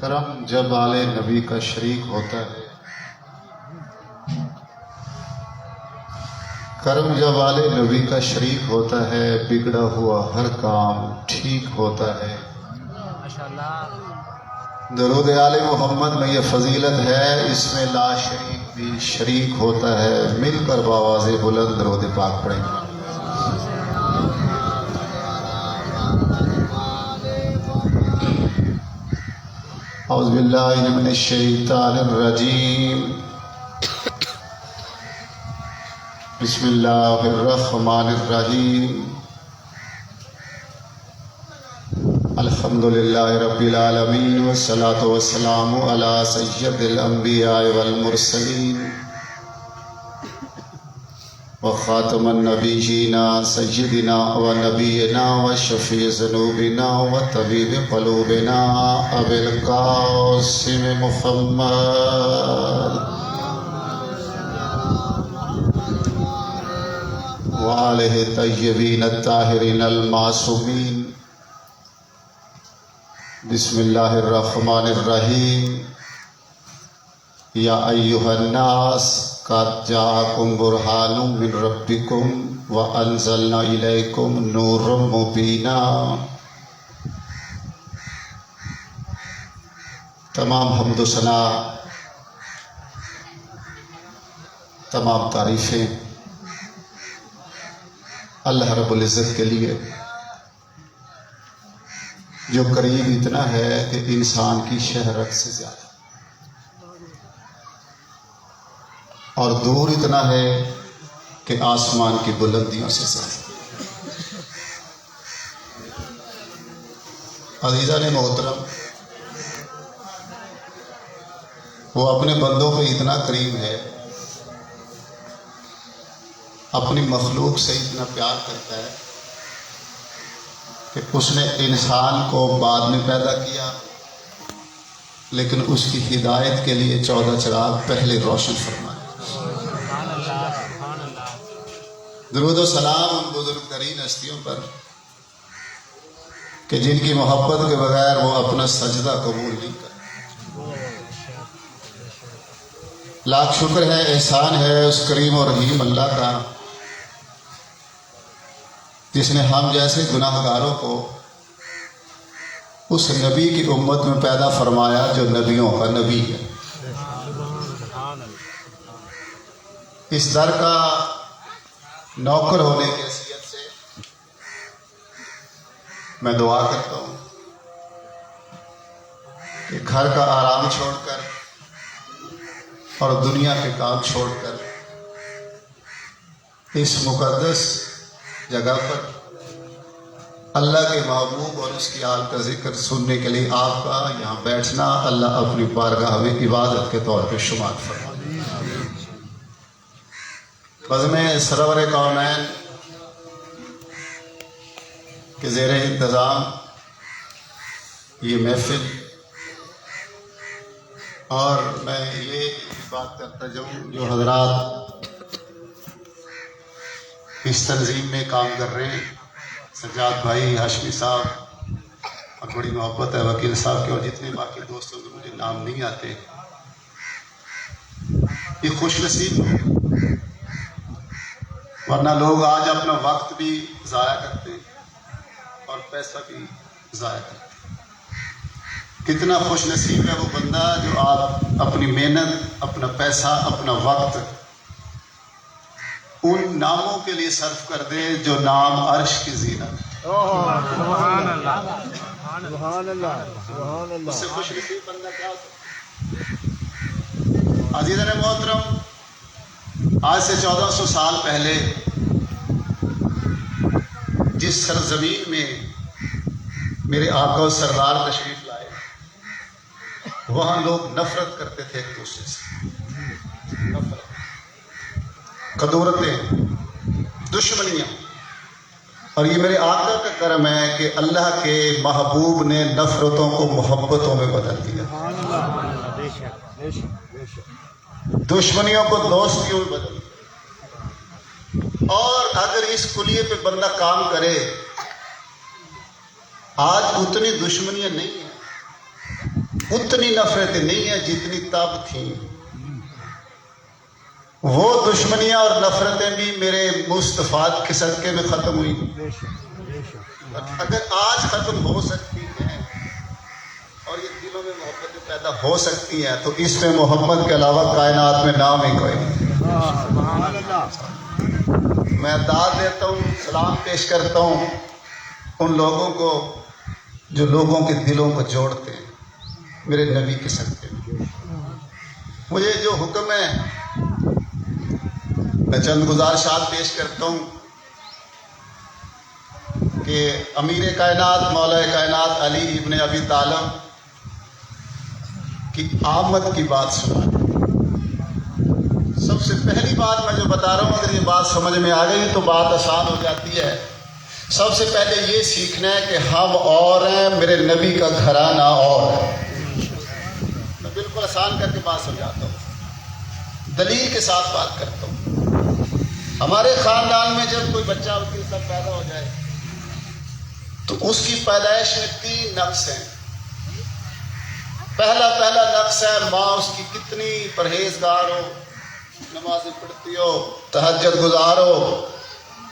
کرم جب آل نبی کا شریک ہوتا ہے، کرم جب آل نبی کا شریک ہوتا ہے، بگڑا ہوا ہر کام ٹھیک ہوتا ہے۔ درود آل محمد میں یہ فضیلت ہے، اس میں لا شریک بھی شریک ہوتا ہے۔ مل کر بآواز بلند درود پاک پڑھیں گے۔ اعوذ باللہ من الشیطان الرجیم، بسم اللہ الرحمن الرحیم، الحمد للہ رب العالمین، والصلاة والسلام علی سید الانبیاء والمرسلین، وخاتم النبیین سیدنا و نبینا و شفیع ذنوبنا و طبیب قلوبنا ابی القاسم محمد وآلہ طیبین الطاہرین المعصومین۔ بسم اللہ الرحمن الرحیم، یا ایہا الناس قد جاءکم برہان من ربکم وانزلنا الیکم نورا مبینا۔ تمام حمد و ثنا، تمام تعریفیں اللہ رب العزت کے لیے، جو قریب اتنا ہے کہ انسان کی شہرت سے زیادہ، اور دور اتنا ہے کہ آسمان کی بلندیوں سے زیادہ۔ عزیزان محترم، وہ اپنے بندوں پہ اتنا کریم ہے، اپنی مخلوق سے اتنا پیار کرتا ہے کہ اس نے انسان کو بعد میں پیدا کیا، لیکن اس کی ہدایت کے لیے 14 چراغ پہلے روشن فرمائے۔ درود و سلام ان بزرگ ترین ہستیوں پر کہ جن کی محبت کے بغیر وہ اپنا سجدہ قبول نہیں کرتے۔ لاکھ شکر ہے، احسان ہے اس کریم و رحیم اللہ کا، جس نے ہم جیسے گناہ گاروں کو اس نبی کی امت میں پیدا فرمایا جو نبیوں کا نبی ہے۔ اس در کا نوکر ہونے کی حیثیت سے میں دعا کرتا ہوں کہ گھر کا آرام چھوڑ کر اور دنیا کے کام چھوڑ کر اس مقدس جگہ پر اللہ کے محبوب اور اس کی آل کا ذکر سننے کے لیے آپ کا یہاں بیٹھنا اللہ اپنی بارگاہ میں عبادت کے طور پہ شمار فرمائے۔ بزم سرور کونین کے زیر انتظام یہ محفل، اور میں یہ بات کرتا جاؤں جو حضرات اس تنظیم میں کام کر رہے ہیں، سجاد بھائی، ہاشمی صاحب، اور بڑی محبت ہے وکیل صاحب کی، اور جتنے باقی دوستوں کے مجھے نام نہیں آتے، یہ خوش نصیب ہے، ورنہ لوگ آج اپنا وقت بھی ضائع کرتے ہیں اور پیسہ بھی ضائع کرتے ہیں۔ کتنا خوش نصیب ہے وہ بندہ جو آپ اپنی محنت، اپنا پیسہ، اپنا وقت ان ناموں کے لیے صرف کر دے جو نام عرش کی زینت۔ سبحان اللہ، سبحان اللہ، سبحان اللہ۔ اس سے خوش نصیب بندہ کیا ہوتا ہے؟ عزیزان محترم، آج سے 1400 سال پہلے جس سرزمین میں میرے آقا و سردار تشریف لائے، وہاں لوگ نفرت کرتے تھے ایک دوسرے سے، نفرت، قدورتیں، دشمنیاں، اور یہ میرے آقا کا کرم ہے کہ اللہ کے محبوب نے نفرتوں کو محبتوں میں بدل دیا، دشمنیوں کو دوستیوں میں بدل دیا۔ اور اگر اس کلیے پہ بندہ کام کرے، آج اتنی دشمنیاں نہیں ہیں، اتنی نفرتیں نہیں ہیں جتنی تب تھیں. وہ دشمنیاں اور نفرتیں بھی میرے مصطفیٰ کے صدقے میں ختم ہوئی. اگر آج ختم ہو سکتی ہیں اور یہ دلوں میں محبتیں پیدا ہو سکتی ہیں تو اس میں محمد کے علاوہ کائنات میں نام ہی کوئی نہیں. میں داد دیتا ہوں، سلام پیش کرتا ہوں ان لوگوں کو جو لوگوں کے دلوں کو جوڑتے ہیں میرے نبی کے صدقے میں. مجھے جو حکم ہے میں چند گزارشات پیش کرتا ہوں کہ امیر کائنات مولا کائنات علی ابن ابی طالب کی آمد کی بات سنا. سب سے پہلی بات میں جو بتا رہا ہوں، اگر یہ بات سمجھ میں آ گئی تو بات آسان ہو جاتی ہے. سب سے پہلے یہ سیکھنا ہے کہ ہم اور ہیں، میرے نبی کا گھرانہ اور ہے. میں بالکل آسان کر کے بات سمجھاتا ہوں، دلیل کے ساتھ بات کرتا ہوں. ہمارے خاندان میں جب کوئی بچہ اس کے ساتھ پیدا ہو جائے تو اس کی پیدائش میں 3 نقص ہیں. پہلا نقص ہے ماں اس کی کتنی پرہیزگار ہو، نمازیں پڑھتی ہو، تہجد گزار ہو،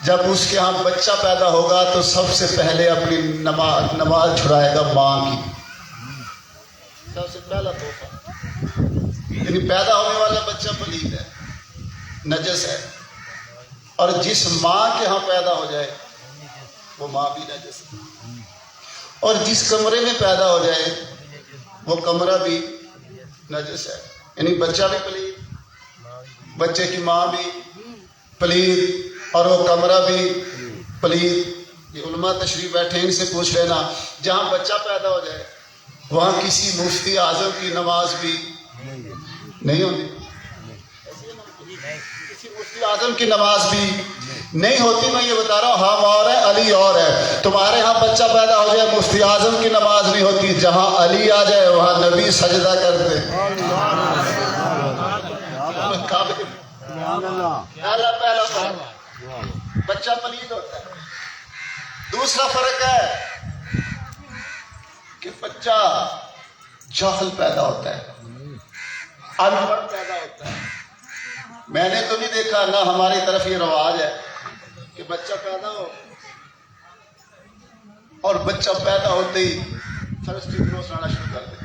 جب اس کے ہاں بچہ پیدا ہوگا تو سب سے پہلے اپنی نماز چھڑائے گا ماں کی. سب سے پہلا تحفہ. یعنی پیدا ہونے والا بچہ پلید ہے، نجس ہے، اور جس ماں کے ہاں پیدا ہو جائے وہ ماں بھی نجس ہے، اور جس کمرے میں پیدا ہو جائے وہ کمرہ بھی نجس ہے. یعنی بچہ بھی پلید، بچے کی ماں بھی پلید، اور وہ کمرہ بھی پلید. یہ علماء تشریف بیٹھے ان سے پوچھ لینا، جہاں بچہ پیدا ہو جائے وہاں کسی مفتی اعظم کی نماز بھی نہیں ہوتی، کسی مفتی اعظم کی نماز بھی نہیں ہوتی. میں یہ بتا رہا ہوں ہم اور ہیں، علی اور ہے. تمہارے ہاں بچہ پیدا ہو جائے مفتی اعظم کی نماز نہیں ہوتی، جہاں علی آ جائے وہاں نبی سجدہ کرتے. پہلا فرق بچہ پلید ہوتا ہے. دوسرا فرق ہے کہ بچہ جاہل پیدا ہوتا ہے، ان پڑھ پیدا ہوتا ہے. میں نے تو نہیں دیکھا، نہ ہماری طرف یہ رواج ہے کہ بچہ پیدا ہو اور بچہ پیدا ہوتے ہی فرسٹ گرو سنانا شروع کر دے.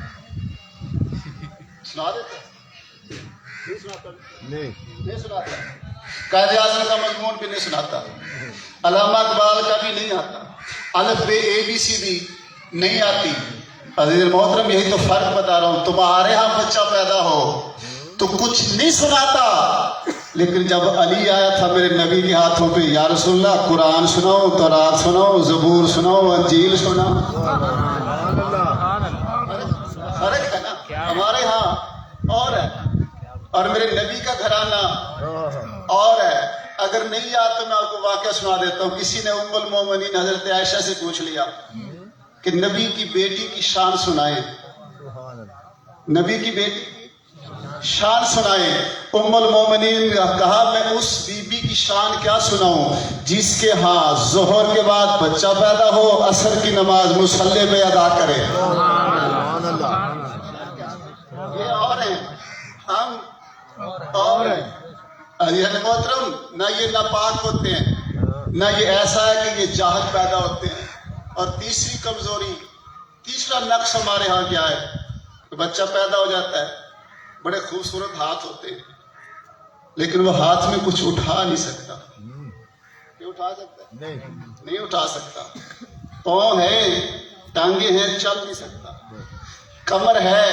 سنا دیتے نہیں سناتا، نہیں سناتا. قائد اعظم کا مضمون بھی نہیں سناتا، علامہ اقبال کا بھی نہیں آتا، الف بے اے بی سی ڈی نہیں آتی. عزیز محترم یہی تو فرق بتا رہا ہوں. تمہارے ہاں بچہ پیدا ہو تو کچھ نہیں سناتا، لیکن جب علی آیا تھا میرے نبی کے ہاتھوں پہ، یا رسول اللہ قرآن سناؤ، تورات سناؤ، زبور سناؤ، انجیل سناؤ. فرق ہے نا. ہمارے ہاں اور ہے اور میرے نبی کا گھرانہ اور ہے. اگر نہیں یاد تو میں آپ کو واقعہ سنا دیتا ہوں. کسی نے ام المومنین حضرت عائشہ سے پوچھ لیا کہ نبی کی بیٹی کی شان سنائیں، نبی کی بیٹی کی شان سنائیں. ام المومنین نے کہا میں اس بی بی کی شان کیا سناؤں جس کے ہاں ظہر کے بعد بچہ پیدا ہو، عصر کی نماز مصلی پہ ادا کرے. یہ اور ہیں، ہم اور ہیں. عزیز محترم نہ یہ ناپاک ہوتے ہیں، نہ یہ ایسا ہے کہ یہ جاہل پیدا ہوتے ہیں. اور تیسری کمزوری، تیسرا نقص ہمارے ہاں کیا ہے کہ بچہ پیدا ہو جاتا ہے، بڑے خوبصورت ہاتھ ہوتے ہیں لیکن وہ ہاتھ میں کچھ اٹھا نہیں سکتا. نہیں اٹھا سکتا، نہیں اٹھا سکتا. پاؤں ہیں، ٹانگیں ہیں، چل نہیں سکتا. کمر ہے،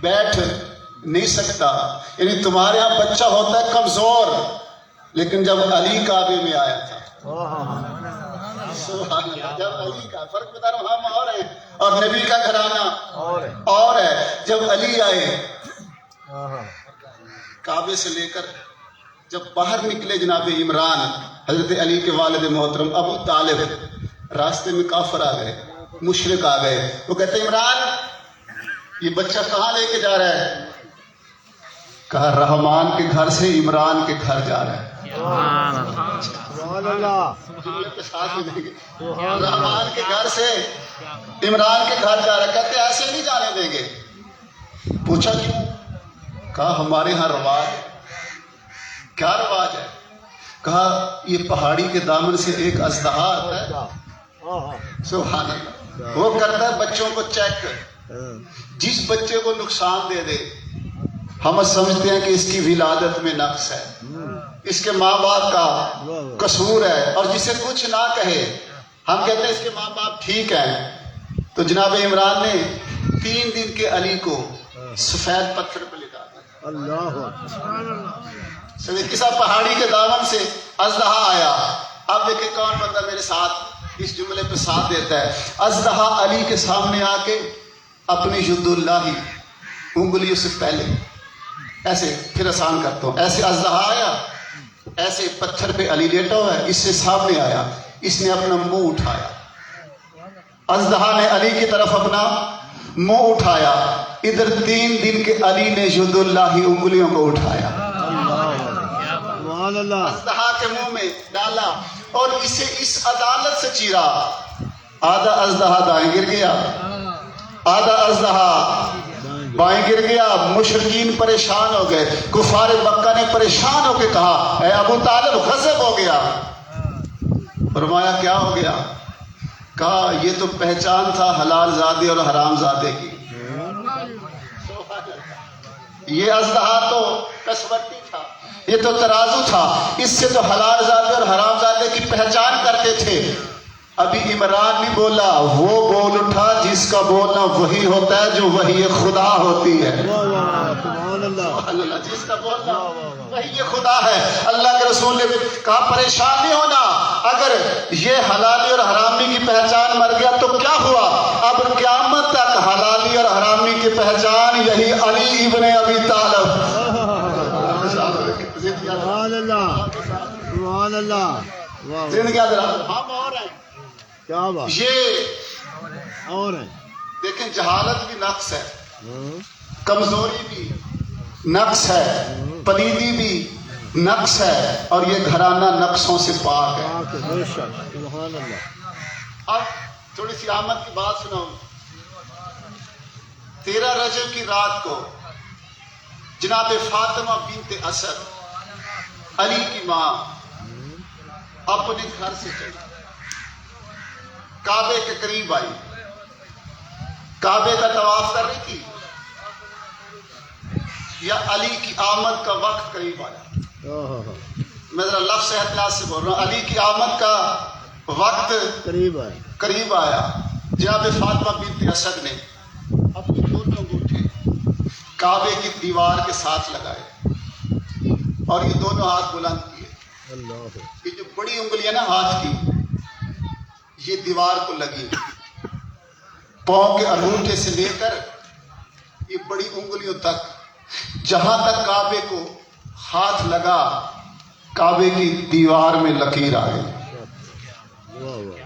بیٹھ نہیں سکتا. یعنی تمہارے یہاں بچہ ہوتا ہے کمزور، لیکن جب علی کعبے میں آیا تھا، سبحان اللہ، جب علی کا فرق بتا رہا ہوں ہم اور ہیں اور نبی کا گھرانہ اور ہے. جب علی آئے کعبے سے لے کر جب باہر نکلے جناب عمران حضرت علی کے والد محترم ابو طالب، راستے میں کافر آ گئے، مشرک آ گئے. وہ کہتے عمران یہ بچہ کہاں لے کے جا رہا ہے؟ کہا رحمان کے گھر سے عمران کے گھر جا رہا ہے. رحمان کے گھر سے عمران کے گھر جا رہا ہے. کہتے ایسے نہیں جانے دیں گے. پوچھا کیوں؟ کہا ہمارے ہاں رواج ہے۔ کیا رواج ہے؟ کہا یہ پہاڑی کے دامن سے ایک اژدہا آتا ہے، سبحان اللہ، وہ کرتا ہے بچوں کو چیک، جس بچے کو نقصان دے دے ہم سمجھتے ہیں کہ اس کی ولادت میں نقص ہے، اس کے ماں باپ کا قصور ہے، اور جسے کچھ نہ کہے ہم کہتے ہیں اس کے ماں باپ ٹھیک ہیں۔ تو جناب عمران نے 3 دن کے علی کو سفید پتھر پہ لٹا دیا۔ اللہ کسا پہاڑی کے دامن سے اژدہا آیا۔ اب دیکھیں کون بندہ میرے ساتھ اس جملے پہ ساتھ دیتا ہے۔ اژدہا علی کے سامنے آ کے اپنی ید اللہ انگلیوں سے پہلے ایسے، پھر آسان کرتا ہوں، ایسے اژدہا آیا، ایسے پتھر پہ علی لیٹا ہوا ہے، اس سے سامنے آیا، اس نے اپنا منہ اٹھایا، اژدہا نے علی کی طرف اپنا منہ اٹھایا، ادھر 3 دن کے علی نے ید اللہ انگلیوں کو اٹھایا، اژدہا کے منہ میں ڈالا اور اسے اس عدالت سے چیرا۔ آدھا اژدہا دائیں گر گیا، آدھا اژدہا بائیں گر گیا۔ مشرکین پریشان ہو گئے، کفار مکہ نے پریشان ہو کے کہا اے ابو طالب غضب ہو گیا۔ فرمایا کیا ہو گیا؟ کہا یہ تو پہچان تھا حلال زادے اور حرام زادے کی، یہ اژدہا تو کسوٹی تھا، یہ تو ترازو تھا، اس سے تو حلال زادے اور حرام زادے کی پہچان کرتے تھے۔ ابھی عمران نہیں بولا، وہ بول اٹھا جس کا بولنا وہی ہوتا ہے جو وہی خدا ہوتی ہے، جس کا بولنا وہی خدا ہے۔ اللہ کے رسول نے کہا پریشان نہیں ہونا، اگر یہ حلالی اور حرامی کی پہچان مر گیا تو کیا ہوا؟ اب قیامت تک حلالی اور حرامی کی پہچان یہی علی ابن ابی طالب۔ سبحان اللہ، سبحان اللہ، زندگی ہم اور ہیں، کیا بات، یہ اور ہے، دیکھیں جہالت بھی نقص ہے، کمزوری بھی نقص ہے، پلیدی بھی نقص ہے، اور یہ گھرانہ نقصوں سے پاک ہے۔ بے شک، سبحان اللہ۔ اب تھوڑی سی آمد کی بات سناؤں۔ 13 رجب کی رات کو جناب فاطمہ بنت اسد علی کی ماں اپنے گھر سے چلی، کعبے کے قریب آئی، کعبے کا طواف کر رہی تھی، یا علی کی آمد کا وقت قریب آیا۔ میں ذرا لفظ احتیاط سے بول رہا ہوں، علی کی آمد کا وقت قریب آیا۔ جناب فاطمہ بنت اسد نے اپنے دونوں انگوٹھے کعبے کی دیوار کے ساتھ لگائے اور یہ دونوں ہاتھ بلند کیے، یہ جو بڑی انگلی ہے نا ہاتھ کی، یہ دیوار کو لگی، پاؤں کے انگوٹھے سے لے کر یہ بڑی انگلیوں تک، جہاں تک کعبے کو ہاتھ لگا کعبے کی دیوار میں لکیر آ گئی۔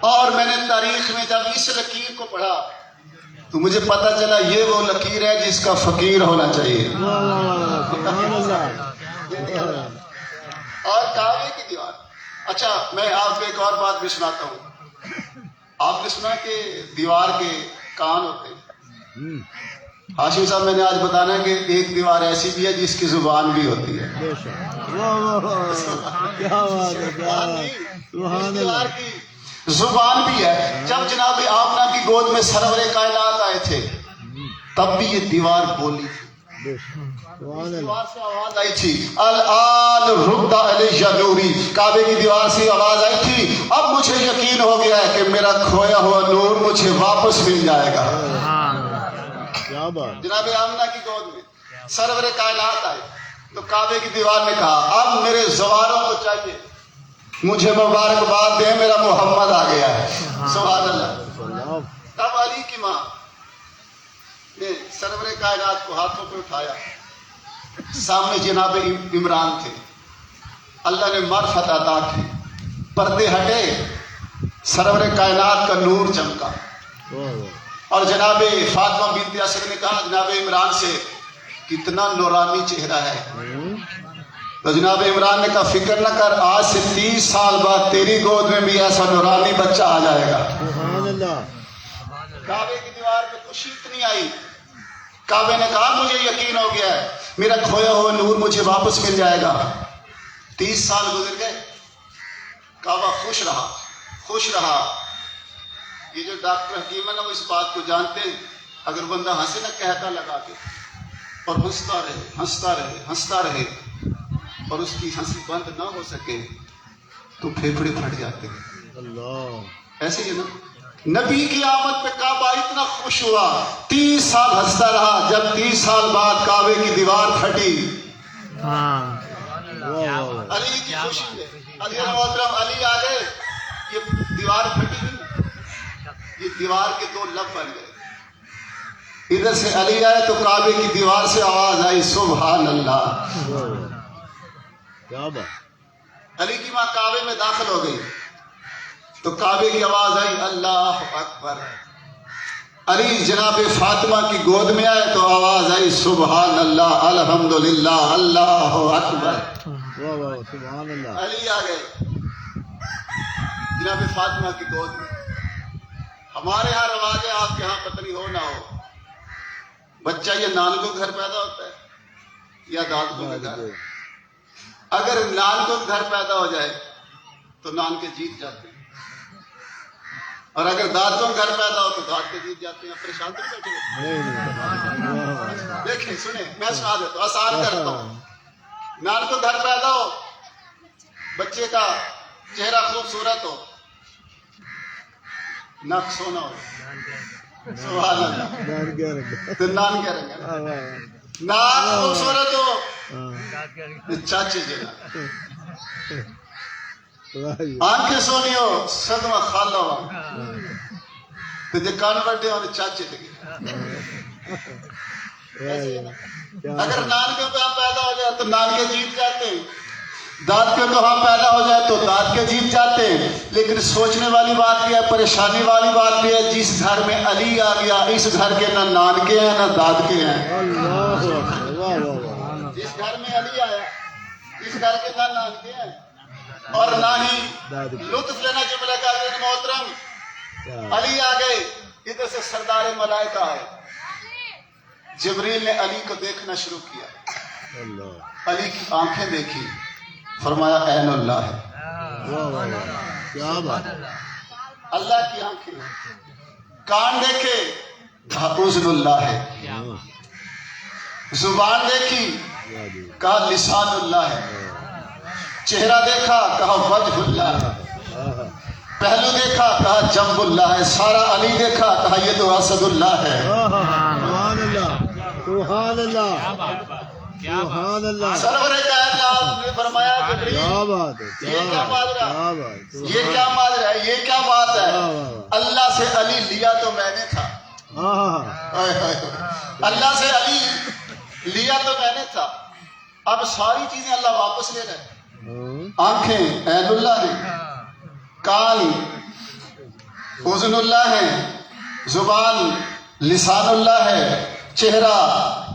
اور میں نے تاریخ میں جب اس لکیر کو پڑھا تو مجھے پتا چلا یہ وہ لکیر ہے جس کا فقیر ہونا چاہیے۔ اور کعبے کی دیوار، اچھا میں آپ کو ایک اور بات بھی سناتا ہوں۔ آپ نے سنا کہ دیوار کے کان ہوتے ہیں؟ ہاشم صاحب میں نے آج بتانا ہے کہ ایک دیوار ایسی بھی ہے جس کی زبان بھی ہوتی ہے۔ دیوار کی زبان بھی ہے۔ جب جناب آمنہ کی گود میں سرور کائنات آئے تھے تب بھی یہ دیوار بولی تھی، دیوار سے آواز آئی تھی الآن رد علی نوری، کعبے کی دیوار سے آواز آئی تھی اب مجھے یقین ہو گیا ہے کہ میرا کھویا ہوا نور مجھے واپس مل جائے گا۔ جناب آمنہ کی گود میں سرور کائنات آئے تو کعبے کی دیوار نے کہا اب میرے زواروں کو چاہیے مجھے مبارکباد دے، میرا محمد آ گیا ہے۔ سبحان اللہ۔ تب علی کی ماں نے سرور کائنات کو ہاتھوں پہ اٹھایا، سامنے جناب عمران تھے، اللہ نے معرفت عطا کی، پردے ہٹے، سرور کائنات کا نور چمکا، اور جناب فاطمہ بنت اسد نے کہا جناب عمران سے کتنا نورانی چہرہ ہے۔ تو جناب عمران نے کہا فکر نہ کر، آج سے 30 سال بعد تیری گود میں بھی ایسا نورانی بچہ آ جائے گا۔ کعبے کی دیوار پہ خوشی اتنی آئی کعبے نے کہا مجھے یقین ہو گیا ہے میرا کھویا ہوا نور مجھے واپس مل جائے گا۔ 30 سال گزر گئے، کعبہ خوش رہا۔ یہ جو ڈاکٹر حکیم ہے نا وہ اس بات کو جانتے ہیں، اگر بندہ ہنسے نہ کہتا لگا کے اور ہنستا رہے اور اس کی ہنسی بند نہ ہو سکے تو پھیپھڑے پھٹ جاتے ہیں۔ اللہ ایسے ہی نا نبی کی آمد پہ کعبہ اتنا خوش ہوا، 30 سال ہنستا رہا۔ جب 30 سال بعد کعبے کی دیوار پھٹی، علی کی خوشی ہے، علی محترم علی آ گئے، یہ دیوار پھٹی نہیں، یہ دیوار کے 2 لب بن گئے۔ ادھر سے علی آئے تو کعبے کی دیوار سے آواز آئی سبحان اللہ۔ کیا بات، علی کی ماں کعبے میں داخل ہو گئی تو کعبے کی آواز آئی اللہ اکبر۔ علی جناب فاطمہ کی گود میں آئے تو آواز آئی سبحان اللہ الحمدللہ اللہ اکبر۔ واہ واہ سبحان اللہ۔ علی آ گئے جناب فاطمہ کی گود میں۔ ہمارے ہاں رواج ہے، آپ کے ہاں پتہ نہیں ہو نہ ہو، بچہ یہ نانگو گھر پیدا ہوتا ہے یا دادگو کے گھر۔ اگر نانگو گھر پیدا ہو جائے تو نان کے جیت جاتے ہیں، اور اگر دادگو گھر پیدا ہو تو داد کے جیت جاتے ہیں۔ پریشان تو نہیں بیٹھے؟ دیکھیں سنیں، میں سنا دیتا ہوں، آسان کرتا ہوں۔ نان کو گھر پیدا ہو، بچے کا چہرہ خوبصورت ہو، نک سونا ہو، سبحان اللہ، تو نان کیا رہیں گے؟ نان خوبصورت ہو، چاچے جگہ، آنکھیں سونی ہو، صدمہ خالہ ہو، تو جو کان بڑھے ہو چاچے جگہ۔ اگر نان کے کہاں پیدا ہو جائے تو نان کے جیت جاتے ہیں، داد کے کہاں پیدا ہو جائے تو داد کے جیت جاتے ہیں۔ لیکن سوچنے والی بات یہ ہے، پریشانی والی بات یہ ہے، جس گھر میں علی آ گیا اس گھر کے نہ نان کے ہیں نہ داد کے ہیں۔ جس گھر میں علی آیا اس گھر کے نہ نان کے ہیں اور نہ ہی لطف لینا جملہ کا محترم۔ علی آ گئے، ادھر سے سردار ملائکہ آئے، جبریل نے علی کو دیکھنا شروع کیا، علی کی آنکھیں دیکھی، فرمایا عین اللہ ہے۔ کیا بات، اللہ کی آنکھیں، کان دیکھے کہا اذن اللہ ہے، زبان دیکھی کہا لسان اللہ ہے، چہرہ دیکھا کہا وجہ اللہ ہے، پہلو دیکھا کہا جنب اللہ ہے، سارا علی دیکھا کہا یہ تو اسد اللہ ہے۔ سبحان اللہ سبحان اللہ سبحان اللہ۔ سرور کائنات نے فرمایا جبریل کیا بات ہے، یہ کیا ماجرا، کیا بات، یہ کیا ماجرا ہے، یہ کیا بات ہے؟ اللہ سے علی لیا تو میں نے تھا، اللہ سے علی لیا تو میں نے تھا، اب ساری چیزیں اللہ واپس لے رہے ہیں۔ آنکھیں عین اللہ ہے، کان اذن اللہ ہے، زبان لسان اللہ ہے، چہرہ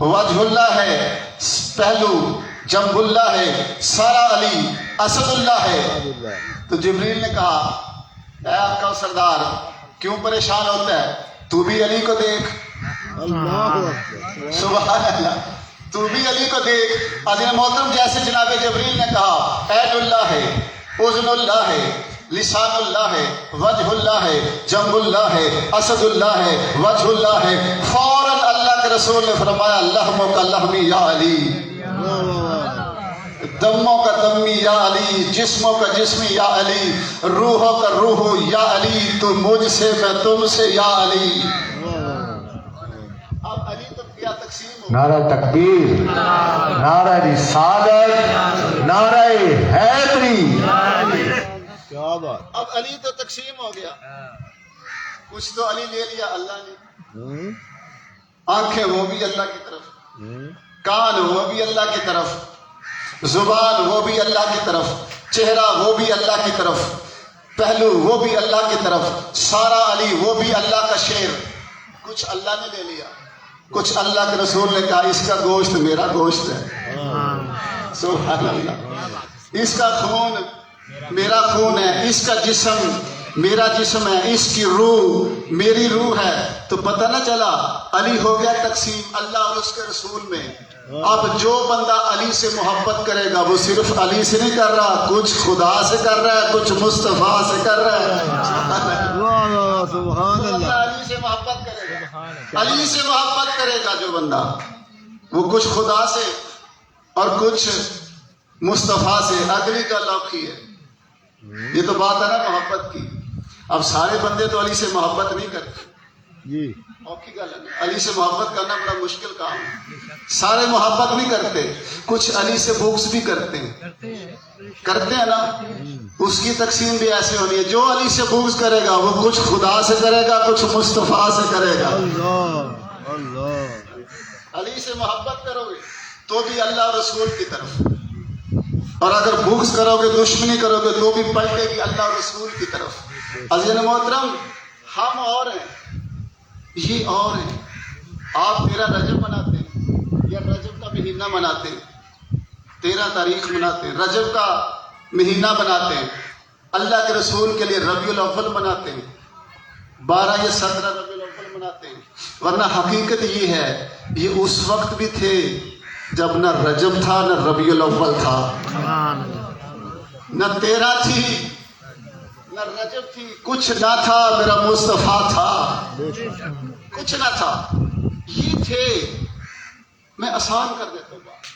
وجہ اللہ ہے، پہلو جنب اللہ ہے، سارا علی اسد اللہ ہے۔ تو جبریل نے کہا اے آپ کا سردار کیوں پریشان ہوتا ہے، تو بھی علی کو دیکھ۔ سبحان اللہ، تو بھی علی کو دیکھ۔ عزیز محترم جیسے جناب جبریل نے کہا عین اللہ ہے، اذن اللہ ہے، لسان اللہ ہے، وجہ اللہ ہے، جنب اللہ ہے، اسد اللہ ہے، وجہ اللہ ہے، فوراً اللہ کے رسول نے فرمایا لحموں کا لحمی یا علی، دموں کا دمی یا علی، جسموں کا جسمی یا علی، روحوں کا روح یا علی، تو مجھ سے میں تم سے یا علی۔ اب علی تو کیا تقسیم ہو، نعرہ تکبیر، نعرہ رسالت، نعرہ حیدری۔ کیا بات، اب علی تو تقسیم ہو گیا، کچھ تو علی لے لیا اللہ نے، آنکھیں وہ بھی اللہ کی طرف، کان وہ بھی اللہ کی طرف، زبان وہ بھی اللہ کی طرف، چہرہ وہ بھی اللہ کی طرف، پہلو وہ بھی اللہ کی طرف، سارا علی وہ بھی اللہ کا شیر۔ کچھ اللہ نے لے لیا، کچھ اللہ کے رسول نے کہا اس کا گوشت میرا گوشت ہے، سبحان اللہ، اس کا خون میرا خون ہے، اس کا جسم میرا جسم ہے، اس کی روح میری روح ہے، تو پتہ نہ چلا علی ہو گیا تقسیم اللہ اور اس کے رسول میں۔ اب جو بندہ علی سے محبت کرے گا وہ صرف علی سے نہیں کر رہا، کچھ خدا سے کر رہا ہے، کچھ مصطفیٰ سے کر رہا ہے۔ واہ واہ سبحان جو بندہ اللہ علی سے محبت کرے گا، علی سے محبت کرے گا جو بندہ، وہ کچھ خدا سے اور کچھ مصطفیٰ سے۔ اگلی کا لوکی ہے، یہ تو بات ہے نا محبت کی۔ اب سارے بندے تو علی سے محبت نہیں کرتے، جی اوکھی گل ہے، علی سے محبت کرنا بڑا مشکل کام ہے۔ سارے محبت نہیں کرتے، کچھ علی سے بغض بھی کرتے ہیں نا۔ اس کی تقسیم بھی ایسے ہونی ہے، جو علی سے بغض کرے گا وہ کچھ خدا سے کرے گا، کچھ مصطفیٰ سے کرے گا۔ اللہ اللہ علی سے محبت کرو گے تو بھی اللہ اور رسول کی طرف، اور اگر بغض کرو گے، دشمنی کرو گے تو بھی پلٹے گی اللہ اور رسول کی طرف۔ عزیزان محترم، ہم اور ہیں، یہ اور ہیں۔ آپ 13 رجب مناتے ہیں یا رجب کا مہینہ مناتے ہیں، 13 تاریخ مناتے ہیں، رجب کا مہینہ مناتے ہیں، اللہ کے رسول کے لیے ربیع الاول مناتے ہیں، 12 یا 17 ربیع الاول مناتے ہیں۔ ورنہ حقیقت یہ ہے، یہ اس وقت بھی تھے جب نہ رجب تھا نہ ربیع الاول تھا، نہ 13 تھی نہ رجب تھی، کچھ نہ تھا، میرا مصطفیٰ تھا، کچھ نہ تھا، یہ تھے۔ میں آسان کر دیتا ہوں بات۔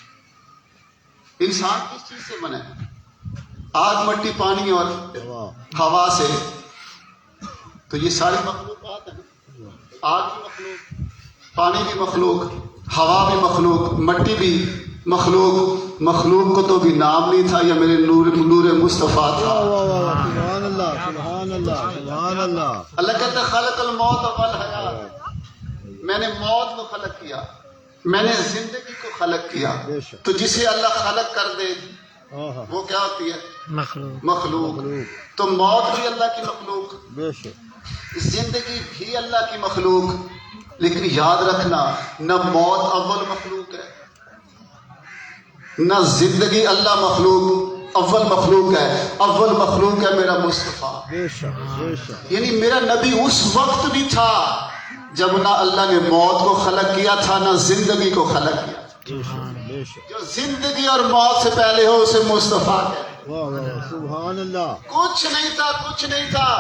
انسان کس چیز سے بنا ہے؟ آگ، مٹی، پانی اور ہوا سے۔ تو یہ ساری مخلوقات ہیں، آگ بھی مخلوق، پانی بھی مخلوق، ہوا بھی مخلوق، مٹی بھی مخلوق۔ مخلوق کو تو بھی نام نہیں تھا، یا میرے نور مصطفیٰ تھا۔ سبحان اللہ سبحان اللہ سبحان اللہ۔ اللہ کہتا ہے خلق الموت والحیات، میں نے موت کو خلق کیا، میں نے زندگی کو خلق کیا۔ تو جسے اللہ خلق کر دے وہ کیا ہوتی ہے؟ مخلوق۔ تو موت بھی اللہ کی مخلوق، بے شک زندگی بھی اللہ کی مخلوق۔ لیکن یاد رکھنا، نہ موت اول مخلوق ہے نہ زندگی اللہ مخلوق، اول مخلوق ہے۔ اول مخلوق ہے میرا مصطفیٰ، بے شک بے شک یعنی میرا نبی اس وقت بھی تھا جب نہ اللہ نے موت کو خلق کیا تھا نہ زندگی کو خلق کیا تھا۔ بے شک۔ جو زندگی اور موت سے پہلے ہو اسے مصطفیٰ کہتے ہیں۔ واہ واہ سبحان اللہ۔ کچھ نہیں تھا، کچھ نہیں تھا،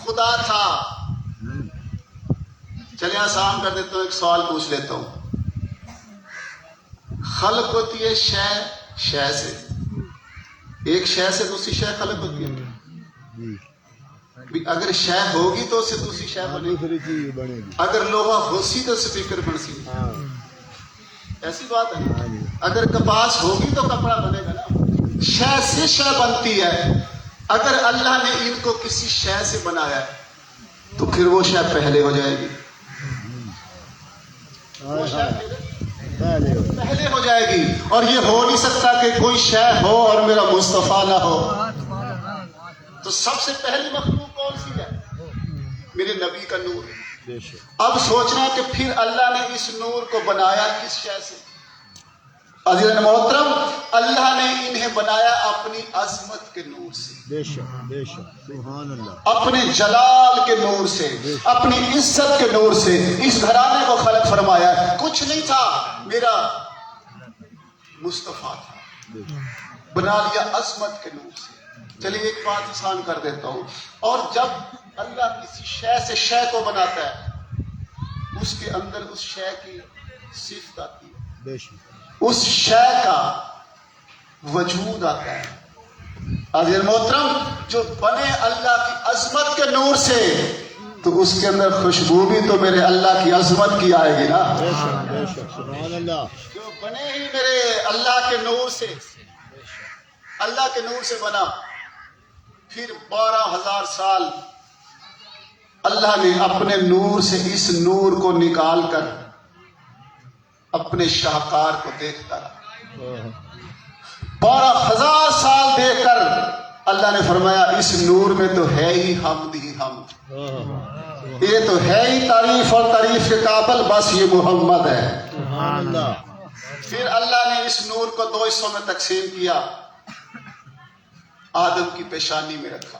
خدا تھا۔ چلے آسان کر دیتا ہوں، ایک سوال پوچھ لیتا ہوں۔ خلق ہوتی ہے شے سے، ایک شے سے دوسری شے خلق ہوتی ہے۔ اگر شے ہوگی تو اس سے دوسری شے بنے گی، دوسری چیز بنے گی۔ اگر لوہا ہوسی تو سپیکر بن سی، ہاں ایسی بات ہے۔ اگر کپاس ہوگی تو کپڑا بنے گا نا، شے سے شے بنتی ہے۔ اگر اللہ نے ان کو کسی شے سے بنایا ہے تو پھر وہ شے پہلے ہو جائے گی، وہ شے پہلے ہو جائے گی۔ اور یہ ہو نہیں سکتا کہ کوئی شے ہو اور میرا مصطفیٰ نہ ہو۔ تو سب سے پہلی مخلوق کون سی ہے؟ میرے نبی کا نور۔ بے شک۔ اب سوچنا کہ پھر اللہ نے اس نور کو بنایا کس شے سے؟ عزیزان محترم، اللہ نے انہیں بنایا اپنی عظمت کے نور سے، بے شک بے شک سبحان اللہ۔ اپنے جلال کے نور سے، اپنی عزت کے نور سے اس گھرانے کو خلق فرمایا۔ کچھ نہیں تھا، میرا مصطفیٰ تھا، بنا لیا عظمت کے نور سے۔ چلیے ایک بات آسان کر دیتا ہوں، اور جب اللہ کسی شے سے شے کو بناتا ہے اس کے اندر اس شے کی صفت آتی ہے، بے شک اس شے کا وجود آتا ہے۔ عزیز محترم، جو بنے اللہ کی عظمت کے نور سے تو اس کے اندر خوشبو بھی تو میرے اللہ کی عظمت کی آئے گی نا۔ بے شک بے شک سبحان اللہ۔ جو بنے ہی میرے اللہ کے نور سے، اللہ کے نور سے بنا، پھر 12,000 سال اللہ نے اپنے نور سے اس نور کو نکال کر اپنے شاہکار کو دیکھتا رہا۔ 12,000 سال دیکھ کر اللہ نے فرمایا اس نور میں تو ہے ہی حمد ہی حمد، یہ تو ہے ہی تعریف اور تعریف کے قابل، بس یہ محمد ہے۔ سبحان اللہ۔ پھر اللہ نے اس نور کو 2 حصوں میں تقسیم کیا، آدم کی پیشانی میں رکھا،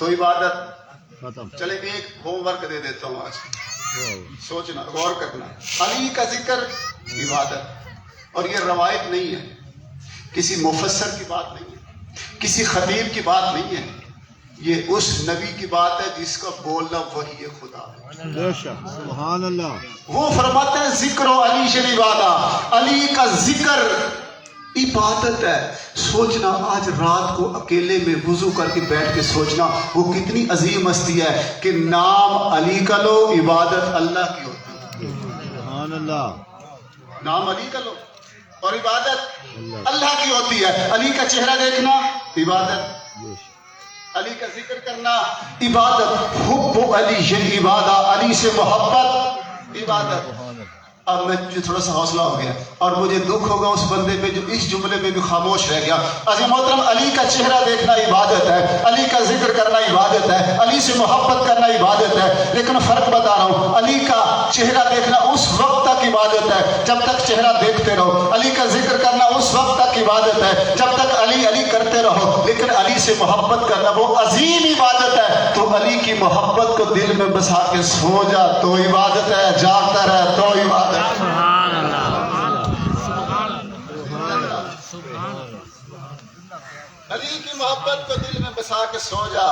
تو عبادت. ختم. چلے ایک ہوم ورک دے دیتا ہوں آج. سوچنا، غور کرنا. علی کا ذکر عبادت، اور یہ روایت نہیں ہے، کسی مفسر کی بات نہیں ہے، کسی خطیب کی بات نہیں ہے، یہ اس نبی کی بات ہے جس کا بولنا وحی خدا ہے. بے شک. سبحان اللہ. وہ فرماتے ہیں ذکر و علی شریف عبادہ، علی کا ذکر عبادت ہے. سوچنا آج رات کو اکیلے میں وضو کر کے بیٹھ کے سوچنا وہ کتنی عظیم ہستی ہے کہ نام علی کا لو، عبادت اللہ کی ہوتی ہے. سبحان اللہ. نام علی کا لو اور عبادت اللہ کی ہوتی ہے. علی کا چہرہ دیکھنا عبادت، بے شک. علی کا ذکر کرنا عبادت، حب علی عبادہ، علی سے محبت عبادت. اب میں تھوڑا سا حوصلہ ہو گیا اور مجھے دکھ ہوگا اس بندے پہ جو اس جملے میں بھی خاموش رہ گیا. عزیز محترم، علی کا چہرہ دیکھنا عبادت ہے، علی کا ذکر کرنا عبادت ہے، علی سے محبت کرنا عبادت ہے. لیکن فرق بتا رہا ہوں، علی کا چہرہ دیکھنا اس وقت تک عبادت ہے جب تک چہرہ دیکھتے رہو. علی کا ذکر کرنا اس وقت تک عبادت ہے جب تک علی علی کرتے رہو. لیکن علی سے محبت کرنا وہ عظیم عبادت ہے. تو علی کی محبت کو دل میں بسا کے سو جا تو عبادت ہے، جاگتا رہ تو عبادت. علی کی محبت کو دل میں بسا کے سو جا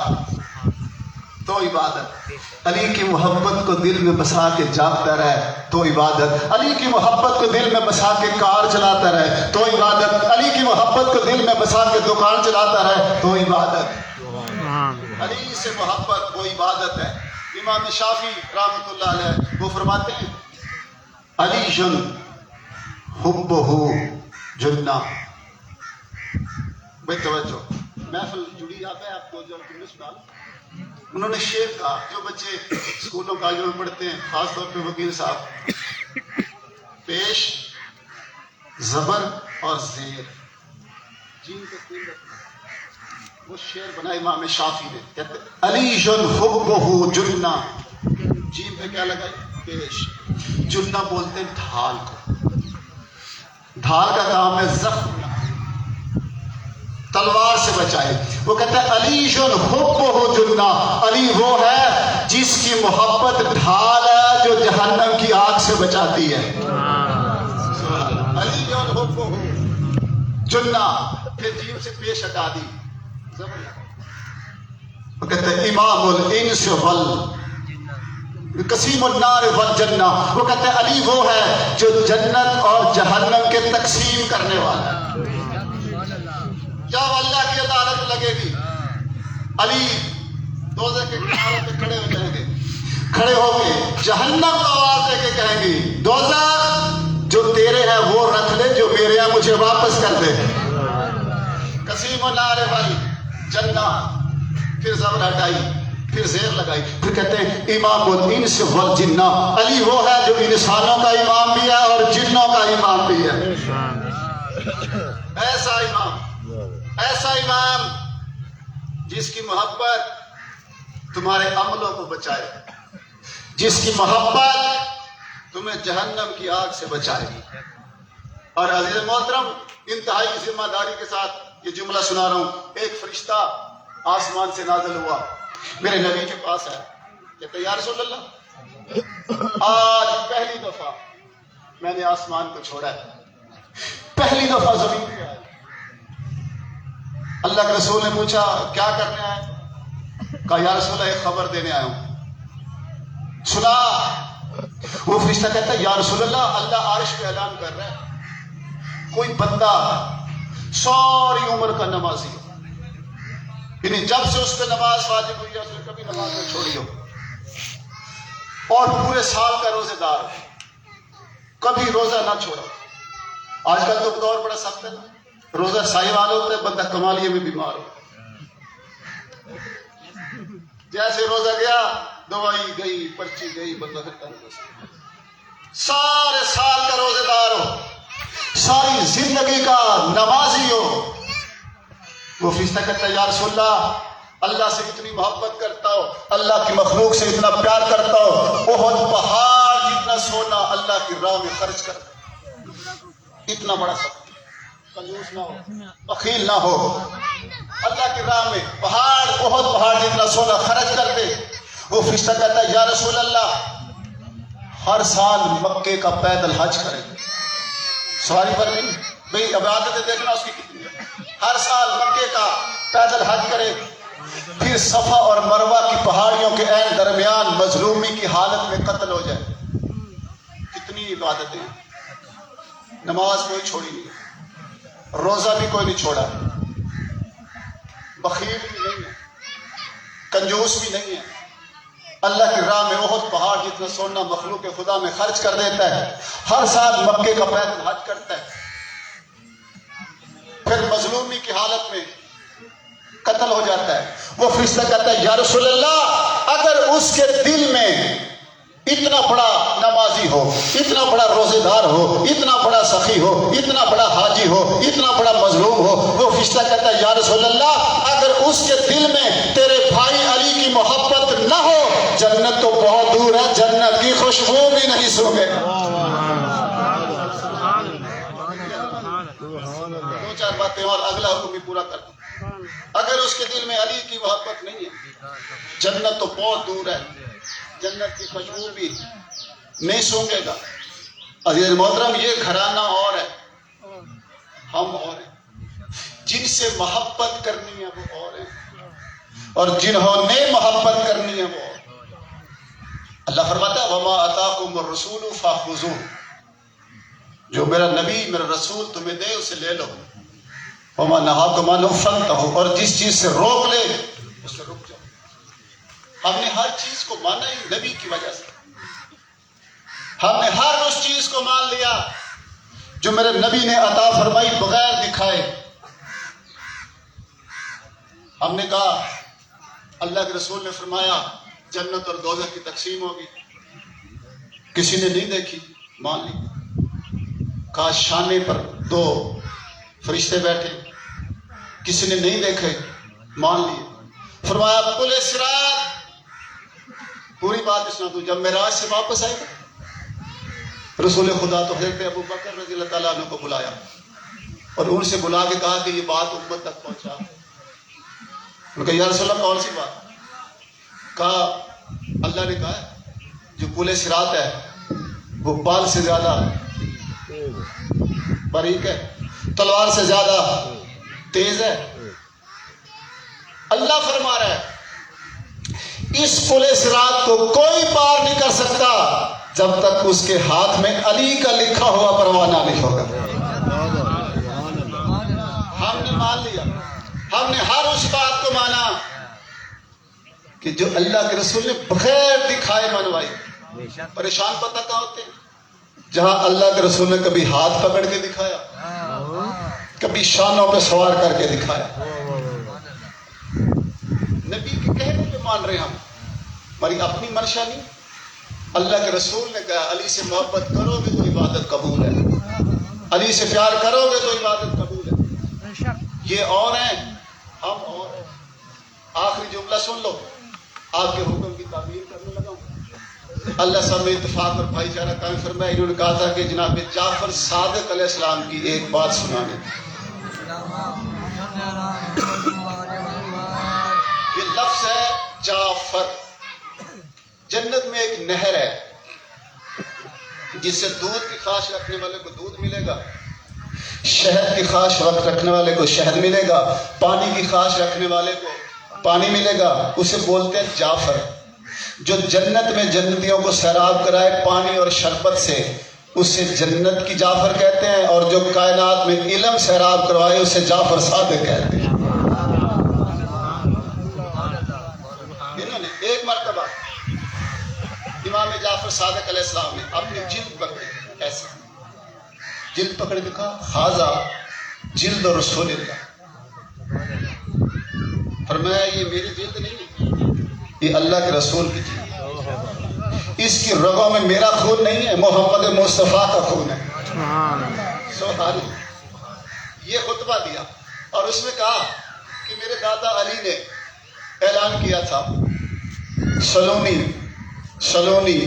تو عبادت. علی کی محبت کو دل میں بسا کے جاگتا رہے تو عبادت. علی کی محبت کو دل میں بسا کے کار چلاتا رہے تو عبادت. علی کی محبت کو دل میں بسا کے دکان چلاتا رہے تو عبادت. علی سے محبت وہ عبادت ہے. امام شافعی رحمۃ اللہ علیہ وہ فرماتے ہیں علی جن حبہ جنہ. بھائی توجہ، محفل جڑی آتا ہے آپ کو جو سنا. انہوں نے شعر کہا، جو بچے اسکولوں کالجوں میں پڑھتے ہیں خاص طور پہ وکیل صاحب، پیش زبر اور زیر جین کا تین رکھنا. وہ شعر بنا امام شافعی نے، کہتے علی جن حبہ جنہ. جین پہ کیا لگائی؟ پیش. جنہ بولتے ہیں ڈھال کو. ڈھال کا کام ہے زخم نہ، تلوار سے بچائے. وہ کہتا ہے علی جن حبہ جنہ، علی وہ ہے جس کی محبت ڈھال ہے جو جہنم کی آگ سے بچاتی ہے. علی جن حبہ جنہ. پھر جیم سے پیش ہٹا دی. وہ کہتے ہیں امام الانس قسیم النار والجنہ. وہ کہتے ہیں علی وہ ہے جو جنت اور جہنم کے تقسیم کرنے والا ہے. جب اللہ کی عدالت لگے گی علی دوزخ کے کنارے پہ کھڑے ہو جائیں گے، کھڑے ہو کے جہنم کو آواز دے کے کہیں گی دوزخ جو تیرے ہیں وہ رکھ لے، جو میرے ہیں مجھے واپس کر دے. قسیم النار والجنہ. پھر زبر ہٹائی، پھر زیر لگائی. پھر کہتے ہیں امام الانس والجنہ. علی وہ ہے جو انسانوں کا امام بھی ہے اور جنوں کا امام بھی ہے. ایسا امام، ایسا امام جس کی محبت تمہارے عملوں کو بچائے، جس کی محبت تمہیں جہنم کی آگ سے بچائے گی. اور عزیز محترم، انتہائی ذمہ داری کے ساتھ یہ جملہ سنا رہا ہوں. ایک فرشتہ آسمان سے نازل ہوا، میرے نبی کے پاس ہے، کہتے یا رسول اللہ آج پہلی دفعہ میں نے آسمان کو چھوڑا ہے، پہلی دفعہ زمین پہ آیا. اللہ کے رسول نے پوچھا کیا کرنے آئے؟ کہا یا رسول اللہ ایک خبر دینے آیا ہوں. سنا؟ وہ فرشتہ کہتا ہے یا رسول اللہ اللہ عرش پہ اعلان کر رہا ہے کوئی بندہ ساری عمر کا نمازی ہو، یعنی جب سے اس پہ نماز واجب ہوئی ہے اس نے کبھی نماز نہ چھوڑی ہو، اور پورے سال کا روزے دار ہو، کبھی روزہ نہ چھوڑا. آج کل تو دور بڑا سخت ہے نا، روزہ سائی والا ہوتا ہے، بندہ کمالیے میں بیمار ہو. جیسے روزہ گیا دوائی گئی، پرچی گئی، بندہ کرتا نہیں. سارے سال کا روزے دار ہو، ساری زندگی کا نمازی ہو. وہ فرشتہ کہتا ہے یا رسول اللہ سے اتنی محبت کرتا ہو، اللہ کی مخلوق سے اتنا پیار کرتا ہو، احد پہاڑ جتنا سونا اللہ کی راہ میں خرچ کرتا. اتنا بڑا سب کنجوس نہ ہو، بخیل نہ ہو. اللہ کی راہ میں پہاڑ، بہت پہاڑ جتنا سونا خرچ کرتے. وہ فرشتہ کہتا ہے یا رسول اللہ ہر سال مکے کا پیدل حج کریں. سواری پر نہیں بھئی، اب عادتیں دیکھنا اس کی کتنی ہے. ہر سال مکے کا پیدل حج کرے، پھر صفا اور مروہ کی پہاڑیوں کے عین درمیان مظلومی کی حالت میں قتل ہو جائے. کتنی عبادتیں. نماز کوئی چھوڑی نہیں، روزہ بھی کوئی نہیں چھوڑا، بخیل بھی نہیں ہے، کنجوس بھی نہیں ہے. اللہ کی راہ میں بہت پہاڑ جتنا سونا مخلوق خدا میں خرچ کر دیتا ہے. ہر سال مکے کا پیدل حج کرتا ہے، پھر مظلومی کی حالت میں قتل ہو جاتا ہے. وہ فرشتہ کہتا ہے یا رسول اللہ اگر اس کے دل میں اتنا بڑا نمازی ہو، اتنا بڑا روزے دار ہو، اتنا بڑا سخی ہو، اتنا بڑا حاجی ہو، اتنا بڑا مظلوم ہو، وہ فرشتہ کہتا ہے یا رسول اللہ اگر اس کے دل میں تیرے بھائی علی کی محبت نہ ہو، جنت تو بہت دور ہے، جنت کی خوشبو بھی نہیں سونگے. دو چار باتیں اور اگلا حکم بھی پورا کر دوں. اگر اس کے دل میں علی کی محبت نہیں ہے، جنت تو بہت دور ہے، جنت کی خوشبو بھی نہیں سونگے گا. عزیز محترم، یہ گھرانہ اور ہے، ہم اور ہیں. جن سے محبت کرنی ہے وہ اور ہیں، اور جنہوں نے محبت کرنی ہے وہ اور. اللہ فرماتا ہے وَمَا أَتَاكُمُ الرَّسُولُ فَخُذُوهُ، جو میرا نبی میرا رسول تمہیں دے اسے لے لو. وَمَا نَهَاكُمْ عَنْهُ فَانْتَهُوا، اور جس چیز سے روک لے اس سے رک جاؤ. ہم نے ہر چیز کو مانا ہی نبی کی وجہ سے. ہم نے ہر اس چیز کو مان لیا جو میرے نبی نے عطا فرمائی بغیر دکھائے. ہم نے کہا اللہ کے رسول نے فرمایا جنت اور دوزخ کی تقسیم ہوگی، کسی نے نہیں دیکھی، مان لی. کہا شانے پر دو فرشتے بیٹھے، کسی نے نہیں دیکھے، مان لیے. فرمایا پل صراط، پوری بات سنا تو جب معراج سے واپس آئے گا رسول خدا تو حضرت ابو بکر رضی اللہ تعالیٰ عنہ کو بلایا اور ان سے بلا کے کہا کہ یہ بات امت تک پہنچا. انہوں نے کہا یا رسول اللہ کون سی بات؟ کہا اللہ نے کہا ہے جو پل صراط ہے وہ بال سے زیادہ باریک ہے، تلوار سے زیادہ تیز ہے. اللہ فرما رہا ہے اس پل صراط کو کوئی پار نہیں کر سکتا جب تک اس کے ہاتھ میں علی کا لکھا ہوا پروانہ نہیں ہوگا. ہم نے مان لیا، ہم نے ہر اس بات کو مانا کہ جو اللہ کے رسول نے بغیر دکھائے منوائی. پریشان پتہ کہاں ہوتے ہیں؟ جہاں اللہ کے رسول نے کبھی ہاتھ پکڑ کے دکھایا، کبھی شانوں پہ سوار کر کے دکھایا. نبی کے کہنے پہ مان رہے ہم، ہماری اپنی منشا نہیں. اللہ کے رسول نے کہا علی سے محبت کرو گے تو عبادت قبول ہے، علی سے پیار کرو گے تو عبادت قبول ہے. یہ اور ہیں، ہم اور ہیں. آخری جملہ سن لو، آپ کے حکم کی تعبیر کرنے لگا ہوں. اللہ سب میں اتفاق اور بھائی چارہ قائم فرمائے. انہوں نے کہا تھا کہ جناب جعفر صادق علیہ السلام کی ایک بات سنانے. یہ لفظ ہے جعفر. جنت میں ایک نہر ہے جس سے دودھ کی خواہش رکھنے والے کو دودھ ملے گا، شہد کی خواہش رکھنے والے کو شہد ملے گا، پانی کی خواہش رکھنے والے کو پانی ملے گا. اسے بولتے ہیں جعفر. جو جنت میں جنتیوں کو سیراب کرائے پانی اور شربت سے اسے جنت کی جعفر کہتے ہیں، اور جو کائنات میں علم سیراب کروائے اسے جعفر صادق کہتے ہیں. انہوں نے ایک مرتبہ امام جعفر صادق علیہ السلام نے اپنی جلد پکڑی، ایسے جلد پکڑ کے کہا خاضہ جلد رسول اللہ. فرمایا یہ میری جلد نہیں ہے، یہ اللہ کے رسول کی جلد ہے. اس کی رگوں میں میرا خون نہیں ہے، محمد مصطفیٰ کا خون ہے. سبحان اللہ. یہ خطبہ دیا اور اس میں کہا کہ میرے دادا علی نے اعلان کیا تھا سلونی سلونی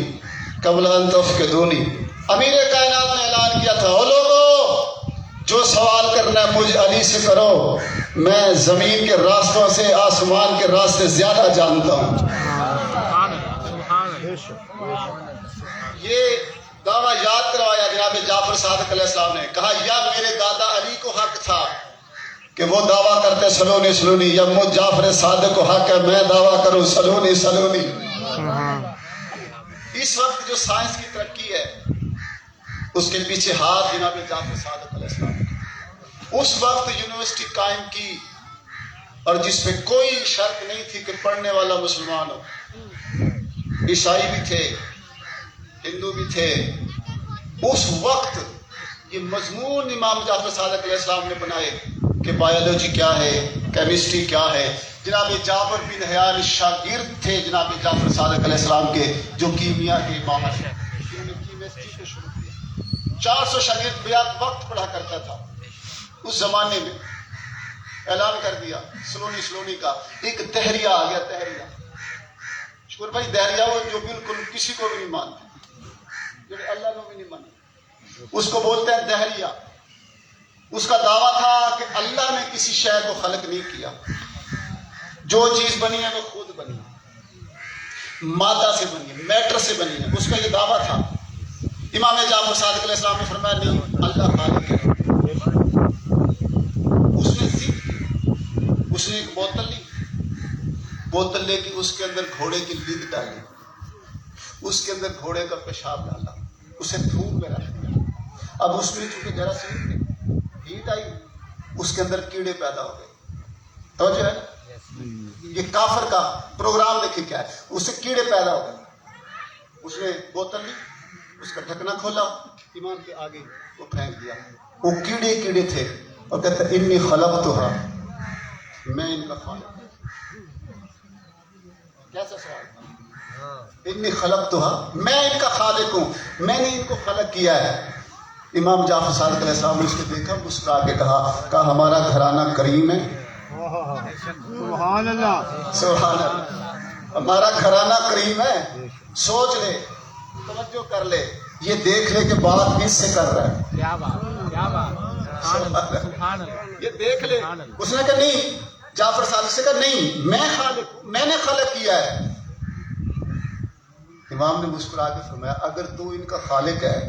قبل ان تفقدونی. امیر کائنات نے اعلان کیا تھا او لوگو جو سوال کرنا ہے مجھ علی سے کرو، میں زمین کے راستوں سے آسمان کے راستے زیادہ جانتا ہوں۔ یہ دعویٰ یاد کروایا جناب جعفر صادق علیہ السلام نے، کہا یا میرے دادا علی کو حق تھا کہ وہ دعویٰ کرتے سلونی سلونی، یا مجھ جعفر صادق کو حق ہے میں دعویٰ کروں سلونی سلونی۔ اس وقت جو سائنس کی ترقی ہے اس کے پیچھے ہاتھ جناب جعفر صادق علیہ السلام نے۔ اس وقت یونیورسٹی قائم کی اور جس پہ کوئی شرط نہیں تھی کہ پڑھنے والا مسلمان ہو، عیسائی بھی تھے ہندو بھی تھے۔ اس وقت یہ مضمون امام جعفر صادق علیہ السلام نے بنائے کہ بایولوجی کیا ہے، کیمسٹری کیا ہے۔ جناب جعفر بن حیان شاگرد تھے جناب جعفر صادق علیہ السلام کے، جو کیمیا کے ماہر ہیں، انہوں نے کیمسٹری سے شروع کیا۔ 400 شاگرد بیات وقت پڑھا کرتا تھا اس زمانے میں۔ اعلان کر دیا سلونی سلونی کا، ایک دہریہ آ گیا، دہریہ شکر بھائی، دہریہ وہ جو بالکل کسی کو بھی نہیں مانتے، جو اللہ کو بھی نہیں مانتے، اس کو بولتے ہیں دہریہ۔ اس کا دعویٰ تھا کہ اللہ نے کسی شے کو خلق نہیں کیا، جو چیز بنی ہے وہ خود بنی ہے، مادہ سے بنی ہے، میٹر سے بنی ہے، اس کا یہ دعویٰ تھا۔ امام جعفر صادق علیہ السلام نے فرمایا نہیں، اللہ خالق ہے۔ اس نے ایک بوتل لی، بوتل لے کے اس کے اندر گھوڑے کی لد ڈالی، اس کے اندر گھوڑے کا پیشاب ڈالا، اسے دھوپ میں رکھ دیا۔ اب اس میں چونکہ جراثیم تھے، ہیٹ آئی، اس کے اندر کیڑے پیدا ہو گئے۔ توجہ ہے نا، یہ کافر کا پروگرام دیکھیں کیا ہے، اس سے کیڑے پیدا ہو گئے۔ اس نے بوتل لی، اس کا ڈھکنا کھولا، امام کے آگے وہ پھینک دیا۔ وہ کیڑے کیڑے تھے اور کہتے ہیں انی خلقتھا، میں ان کا خالق ہوں۔ کیسا سوال تھا؟ انی خلقتھا، میں ان کا خالق ہوں، میں نے ان کو خلق کیا ہے۔ امام جعفر صادق علیہ السلام نے اس کو دیکھا، مسکرا کے کہا ہمارا گھرانہ کریم ہے۔ سبحان اللہ، سبحان اللہ، ہمارا گھرانہ کریم ہے۔ سوچ لے، توجہ کر لے، یہ دیکھ لے کہ بات کس سے کر رہا ہے۔ کیا بات، کیا بات، سبحان اللہ، یہ دیکھ لے۔ اس نے کہا نہیں، جعفر صادق سے کہا نہیں، میں خالق ہوں، میں نے خلق کیا ہے۔ امام نے مسکرا کے فرمایا اگر تو ان کا خالق ہے،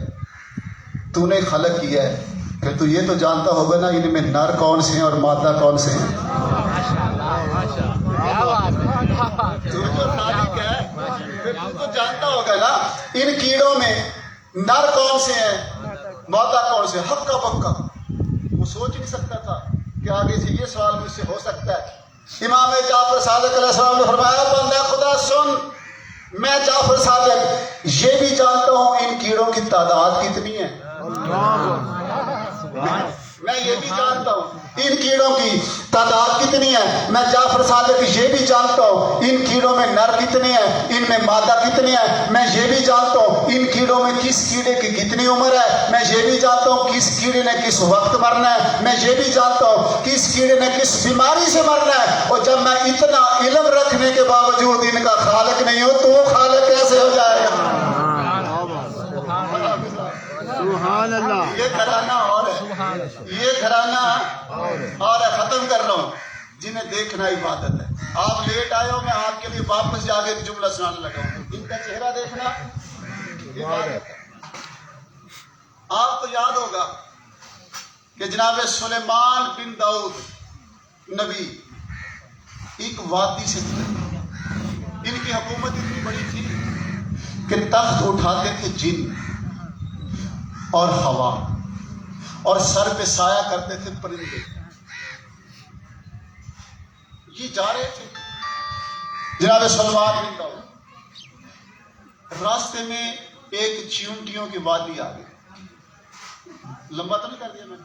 تو نے خلق کیا ہے، پھر تو یہ تو جانتا ہوگا نا ان میں نر کون سے ہیں اور مادہ کون سے ہیں۔ تو جو خالق ہے پھر تو جانتا ہوگا نا ان کیڑوں میں نر کون سے ہیں، مادہ کون سے ہیں، حق کا پکا۔ وہ سوچ نہیں سکتا تھا کہ آگے سے یہ سوال مجھ سے ہو سکتا ہے۔ امام جعفر صادق علیہ السلام نے فرمایا بندہ خدا سن، میں جعفر صادق یہ بھی جانتا ہوں ان کیڑوں کی تعداد کتنی ہے، میں یہ بھی جانتا ہوں ان کیڑوں کی تعداد کتنی ہے۔ میں جعفر صادق یہ بھی جانتا ہوں ان کیڑوں میں نر کتنے ہیں، ان میں مادہ کتنی ہے۔ میں یہ بھی جانتا ہوں ان کیڑوں میں کس کیڑے کی کتنی عمر ہے۔ میں یہ بھی جانتا ہوں کس کیڑے نے کس وقت مرنا ہے۔ میں یہ بھی جانتا ہوں کس کیڑے نے کس بیماری سے مرنا ہے۔ اور جب میں اتنا علم رکھنے کے باوجود ان کا خالق نہیں ہوں تو وہ خالق کیسے ہو جائے گا۔ سبحان اللہ، یہ گھرانہ اور ہے، یہ گھرانہ اور ہے۔ ختم کر رہا ہوں، جنہیں دیکھنا عبادت ہے۔ آپ لیٹ آئے ہو، میں آپ کے لیے واپس جا کے ایک جملہ سنانے لگا ہوں، ان کا چہرہ دیکھنا عبادت ہے۔ آپ کو یاد ہوگا کہ جناب سلیمان بن داؤد نبی ایک وادی سے گزرے، ان کی حکومت اتنی بڑی تھی کہ تخت اٹھاتے تھے جن اور ہوا، اور سر پہ سایہ کرتے تھے پرندے۔ یہ جا رہے تھے جناب سلیمان بن داؤد، راستے میں ایک چیونٹیوں کی وادی آ گئی۔ لمبا تو نہیں کر دیا میں نے؟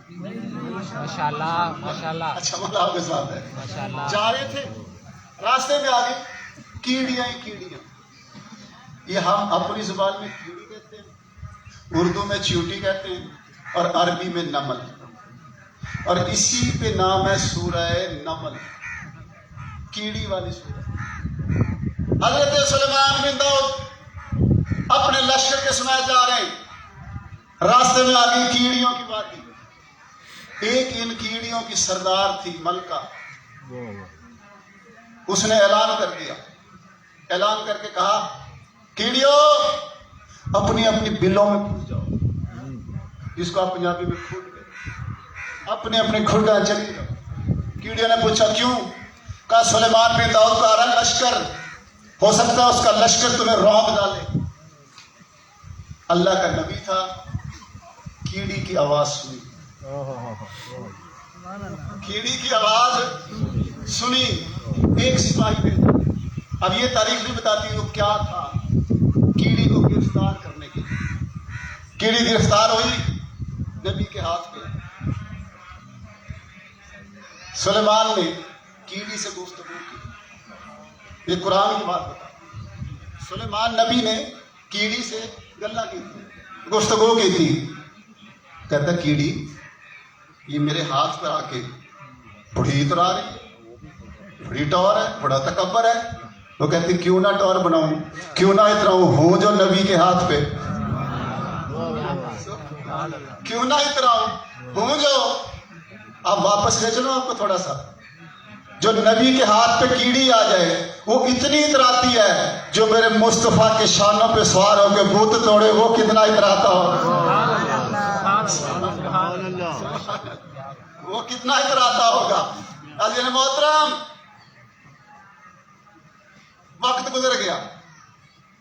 ماشاءاللہ، ماشاءاللہ، اچھا مطلب آپ کے ساتھ ہے۔ ماشاءاللہ، جا رہے تھے، راستے میں آ گئی کیڑیاں ہی کیڑیاں۔ یہ ہم اپنی زبان میں کیڑی کہتے ہیں، اردو میں چیونٹی کہتے ہیں، اور عربی میں نمل، اور اسی پہ نام ہے سورہ نمل، کیڑی والی سورہ۔ حضرت سلیمان بن داؤد اپنے لشکر کے سمے جا رہے ہیں، راستے میں آ گئی کیڑیوں کی وادی۔ ایک ان کیڑیوں کی سردار تھی ملکہ، اس نے اعلان کر دیا، اعلان کر کے کہا کیڑیوں اپنی اپنی بلوں میں گھس جاؤ، جس کو آپ پنجابی میں کھوٹ گئے، اپنے اپنے کھڈا چلی جاؤ۔ کیڑیوں نے پوچھا کیوں؟ کہا سلیمان بن داؤد کا آ رہا لشکر، ہو سکتا ہے اس کا لشکر تمہیں رعب ڈالے۔ اللہ کا نبی تھا، کیڑی کی آواز سنی، کیڑی کی آواز سنی، ایک سپاہی بھیجا۔ اب یہ تاریخ بھی بتاتی ہے وہ کیا تھا کیڑی کو گرفتار کرنے کے لیے۔ کیڑی گرفتار ہوئی نبی کے ہاتھ پہ، سلیمان نے کیڑی سے گفتگو کی، یہ قرآن کی بات بتا، سلیمان نبی نے کیڑی سے گلا کی تھی، گفتگو کی تھی۔ کہتا کیڑی یہ میرے ہاتھ پر آ کے بڑی اترا رہی ہے، بڑی ٹور ہے، بڑا تکبر ہے۔ وہ کہتی کیوں نہ ٹور بناؤں، کیوں نہ اتراؤں، ہوں جو نبی کے ہاتھ پہ، کیوں نہ اتراؤں، ہوں جو۔ آپ واپس لے چلو آپ کو تھوڑا سا، جو نبی کے ہاتھ پہ کیڑی آ جائے وہ اتنی اتراتی ہے، جو میرے مصطفیٰ کے شانوں پہ سوار ہو کے بت توڑے وہ کتنا اتراتا ہو، وہ کتنا اتراتا ہوگا۔ عزیز محترم، وقت گزر گیا،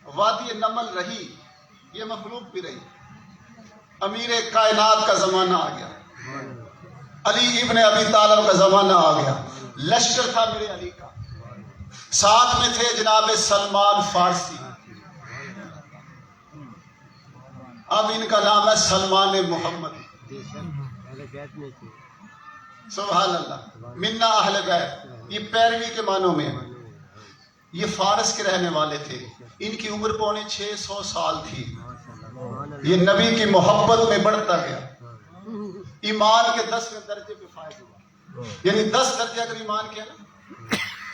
وادی نمل رہی، یہ مخلوق بھی رہی، امیر کائنات کا زمانہ آ گیا، علی ابن ابی طالب کا زمانہ آ گیا، لشکر تھا میرے علی کا، ساتھ میں تھے جناب سلمان فارسی، اب ان کا نام ہے سلمان محمد، سبحان اللہ، منا اہل بیت، یہ پیروی کے معنوں میں ہے۔ یہ فارس کے رہنے والے تھے، ان کی عمر پونے 600 سال تھی۔ یہ نبی کی محبت میں بڑھتا گیا، ایمان کے 10ویں درجے پہ فائز ہوا، یعنی 10 درجے اگر ایمان کیا نا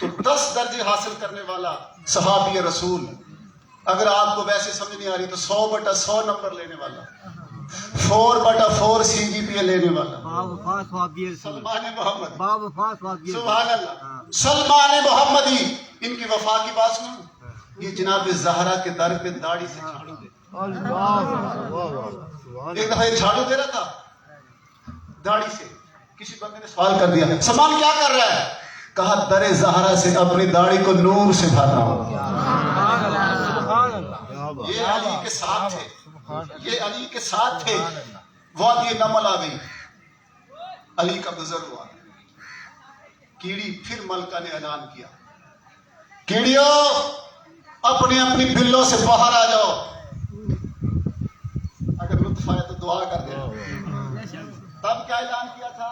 تو 10 درجے حاصل کرنے والا صحابی رسول۔ اگر آپ کو ویسے سمجھ نہیں آ رہی تو 100/100 نمبر لینے والا، 4/4 CGPA لینے والا سلمان محمد، سبحان اللہ، سلمان محمدی۔ ان کی وفا کی بات سنو، یہ جناب زہرا کے در پہ داڑھی سے جھاڑو دے، ایک دفعہ یہ جھاڑو دے رہا تھا داڑھی سے، کسی بندے نے سوال کر دیا سلمان کیا کر رہا ہے؟ کہا در زہرا سے اپنی داڑھی کو نور سے بھرنا ہو۔ یہ علی کے ساتھ تھے، یہ علی کے ساتھ تھے، وادی نمل آ گئی، علی کا گزر ہوا، کیڑی پھر ملکہ نے اعلان کیا کیڑیوں اپنی اپنی بلوں سے باہر آ جاؤ، اگر لطف آئے تو دعا کر دیں۔ تب کیا اعلان کیا تھا؟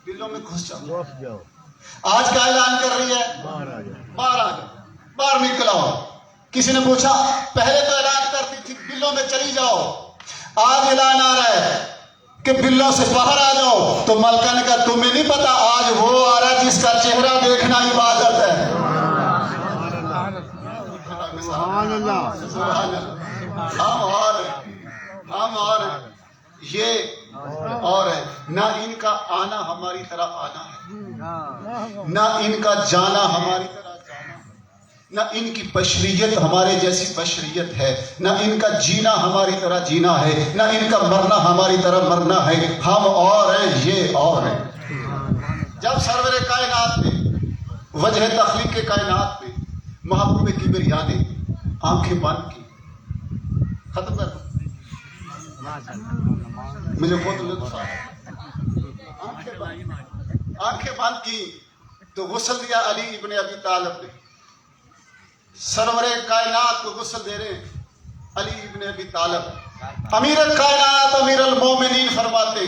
بلوں میں گھس جاؤ۔ آج کیا اعلان کر رہی ہے؟ باہر آ جاؤ، باہر نکل آؤ۔ کسی نے پوچھا پہلے تو اعلان کرتی تھی بلوں میں چلی جاؤ، آج اعلان آ رہا ہے کہ بلوں سے باہر آ جاؤ، تو ملکہ نے کہا تمہیں نہیں پتا آج وہ آ رہا ہے جس کا چہرہ دیکھنا عبادت ہے۔ سبحان اللہ، ہم اور یہ اور ہے، نہ ان کا آنا ہماری طرح آنا ہے، نہ ان کا جانا ہماری طرح جانا ہے، نہ ان کی بشریت ہمارے جیسی بشریت ہے، نہ ان کا جینا ہماری طرح جینا ہے، نہ ان کا مرنا ہماری طرح مرنا ہے، ہم اور ہیں یہ اور ہیں۔ جب سرور کائنات نے وجہ تخلیق کے کائنات پہ محبوب کبریا نے آنکھیں بند کی، ختم کر دو مجھے خود لطف آیا، آنکھیں بند کی تو غسل دیا علی ابن ابی طالب نے، سرور کائنات کو غسل دے رہے علی ابن ابی طالب۔ امیر کائنات امیر المومنین فرماتے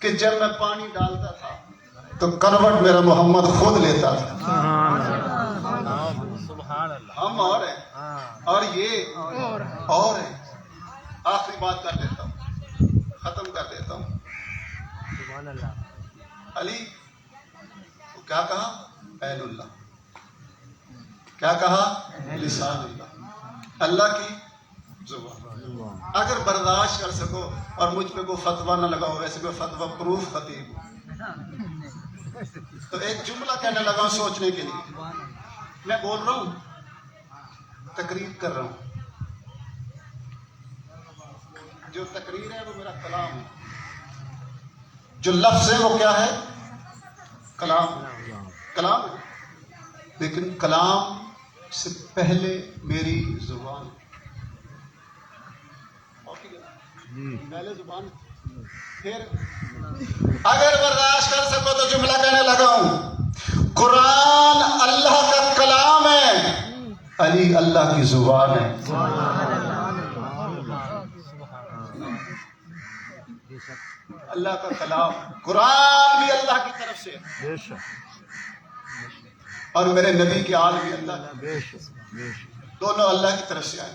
کہ جب میں پانی ڈالتا تھا تو کروٹ میرا محمد خود لیتا تھا۔ ہم اور ہیں اور یہ اور ہیں۔ آخری بات کر دیتا ہوں، ختم کر دیتا ہوں۔ علی کو کیا کہا؟ عین اللہ، کیا کہا؟ لسان اللہ، اللہ کی زبان۔ اگر برداشت کر سکو اور مجھ پہ کوئی فتویٰ نہ لگاؤ، ویسے میں فتویٰ پروف خطیب ہوں، تو ایک جملہ کہنے لگا ہوں سوچنے کے لیے. میں بول رہا ہوں، تقریر کر رہا ہوں. جو تقریر ہے وہ میرا کلام ہے، جو لفظ ہے وہ کیا ہے؟ کلام. کلام ہے، لیکن کلام سے پہلے میری زبان، پہلے زبان، پھر اگر برداشت کر سکو تو جملہ کہنے لگا ہوں، قرآن اللہ کا کلام ہے، علی اللہ کی زبان ہے. اللہ کا کلام، قرآن بھی اللہ کی طرف سے ہے، اور میرے نبی کے آل بھی اللہ، دونوں اللہ کی طرف سے آئے.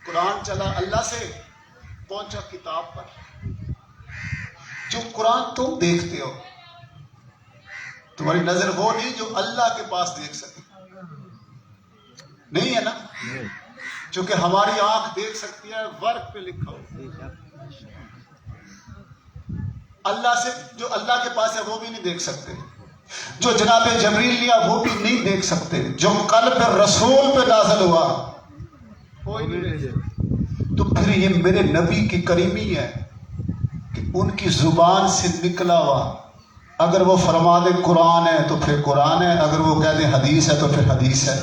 قرآن چلا اللہ سے، پہنچا کتاب پر. جو قرآن تم دیکھتے ہو، تمہاری نظر وہ نہیں جو اللہ کے پاس دیکھ سکے، نہیں ہے نا؟ چونکہ ہماری آنکھ دیکھ سکتی ہے، ورق پہ لکھا ہو. اللہ سے جو اللہ کے پاس ہے وہ بھی نہیں دیکھ سکتے، جو جناب جبریل لیا وہ بھی نہیں دیکھ سکتے، جو قلب رسول پہ نازل ہوا کوئی نہیں دیکھ سکتے. تو پھر یہ میرے نبی کی کریمی ہے کہ ان کی زبان سے نکلا ہوا، اگر وہ فرما دے قرآن ہے تو پھر قرآن ہے، اگر وہ کہہ دے حدیث ہے تو پھر حدیث ہے.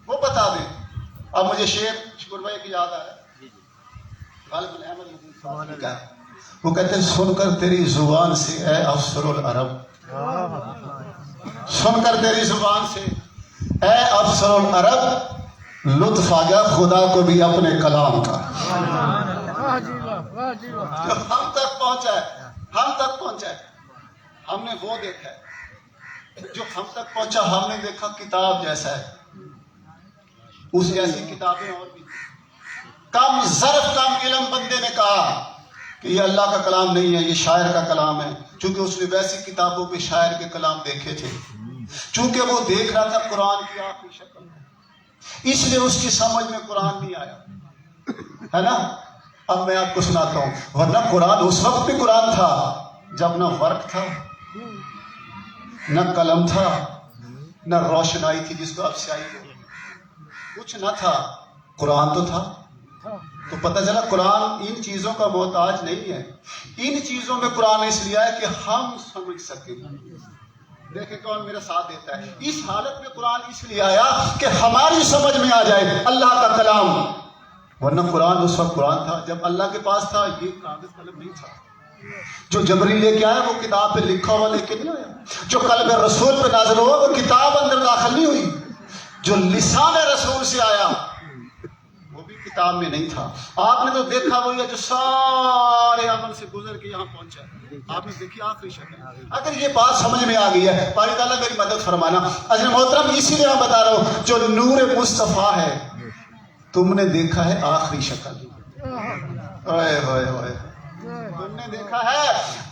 وہ بتا دیں. اب مجھے شعر شکر بھائی کی یاد آیا، غالب احمد کا، وہ کہتے ہیں سن کر تیری زبان سے اے افسر العرب، سن کر تیری زبان سے اے افسر العرب، لطف آ گیا خدا کو بھی اپنے کلام کا. جو ہم تک پہنچا ہے، ہم تک پہنچا ہے، ہم نے وہ دیکھا ہے. جو ہم تک پہنچا ہم نے دیکھا کتاب جیسا ہے، اس جیسی کتابیں اور بھی. کم ظرف کم علم بندے نے کہا کہ یہ اللہ کا کلام نہیں ہے، یہ شاعر کا کلام ہے، چونکہ اس نے ویسی کتابوں پہ شاعر کے کلام دیکھے تھے. چونکہ وہ دیکھ رہا تھا قرآن کی آخری شکل، اس لیے اس کی سمجھ میں قرآن نہیں آیا، ہے نا؟ اب میں آپ کو سناتا ہوں، ورنہ قرآن اس وقت بھی قرآن تھا جب نہ ورق تھا، نہ قلم تھا، نہ روشنائی تھی جس کو اب سیاہی ہو، کچھ نہ تھا، قرآن تو تھا. تو پتہ چلا قرآن ان چیزوں کا محتاج نہیں ہے. ان چیزوں میں قرآن اس لیے ہے کہ ہم سمجھ سکیں. دیکھیں کون میرا ساتھ دیتا ہے. اس حالت میں قرآن اس لیے آیا کہ ہماری سمجھ میں آ جائے اللہ کا کلام. ورنہ قرآن اس وقت قرآن تھا جب اللہ کے پاس تھا، یہ کاغذ قلم نہیں تھا. جو جبریل لے کے آیا وہ کتاب پہ لکھا ہوا لے کے نہیں آیا، جو قلب رسول پہ نازل ہوا وہ کتاب اندر داخل نہیں ہوئی، جو لسان رسول سے آیا وہ بھی کتاب میں نہیں تھا. آپ نے تو دیکھا وہی ہے جو سارے عمل سے گزر کے یہاں پہنچا. آپ نے دیکھی آخری شکل. اگر یہ بات سمجھ میں آ گئی ہے، باری تعالیٰ میری مدد فرمانا. عزیز محترم، اسی لیے میں بتا رہا ہوں جو نور مصطفیٰ ہے تم نے دیکھا ہے آخری شکل. اوئے ہوئے ہوئے، تم نے دیکھا ہے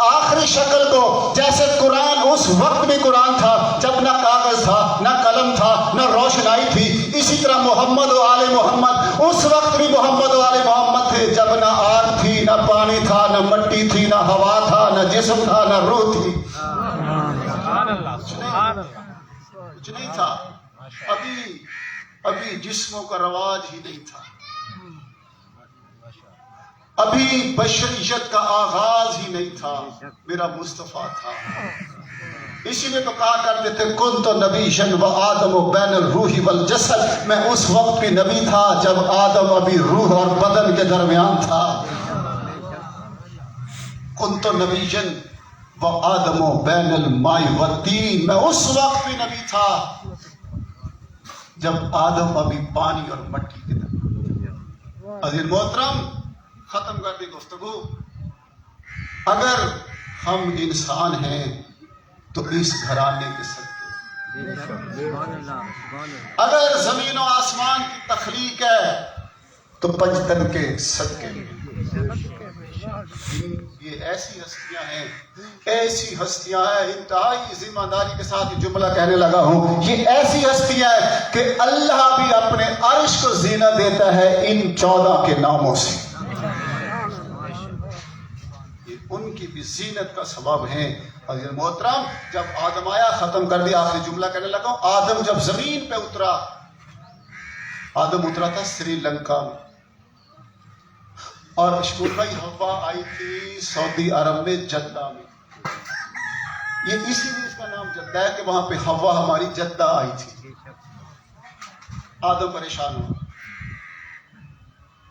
آخری شکل کو. جیسے قرآن اس وقت بھی قرآن تھا جب نہ کاغذ تھا، نہ قلم تھا، نہ روشنائی تھی، اسی طرح محمد و آل محمد اس وقت بھی محمد و آل محمد تھے جب نہ آگ تھی، نہ پانی تھا، نہ مٹی تھی، نہ ہوا تھا، نہ جسم تھا، نہ روح تھی. کچھ نہیں تھا. ابھی جسموں کا رواج ہی نہیں تھا، ابھی بشریت کا آغاز ہی نہیں تھا. میرا مصطفیٰ تھا. اسی میں تو کہا کرتے تھے کن تو نبی شن و آدم و بین الروح والجسد. میں اس وقت بھی نبی تھا جب آدم ابھی روح اور بدن کے درمیان تھا. کن تو نبی شن و آدم و بین الماء والطین. میں اس وقت بھی نبی تھا جب آدم ابھی پانی اور مٹی کے درمیان. عزیز محترم، ختم کر دی گفتگو. اگر ہم انسان ہیں تو اس گھرانے کے صدقے، اگر زمین و آسمان کی تخلیق ہے تو پنجتن کے صدقے. یہ ایسی ہستیاں ہیں، انتہائی ذمہ داری کے ساتھ یہ جملہ کہنے لگا ہوں، یہ ایسی ہستیاں ہیں کہ اللہ بھی اپنے عرش کو زینت دیتا ہے ان 14 کے ناموں سے، یہ ان کی بھی زینت کا سبب ہے۔ حضرت محترم جب آدم آیا، ختم کر دیا، آخری جملہ کہنے لگا ہوں، آدم جب زمین پہ اترا، آدم اترا تھا سری لنکا میں، اور اشکول بھائی ہوا آئی تھی سعودی عرب میں جدہ میں، یہ اسی لیے اس کا نام جدہ ہے کہ وہاں پہ ہوا ہماری جدہ آئی تھی۔ آدم پریشان ہوا،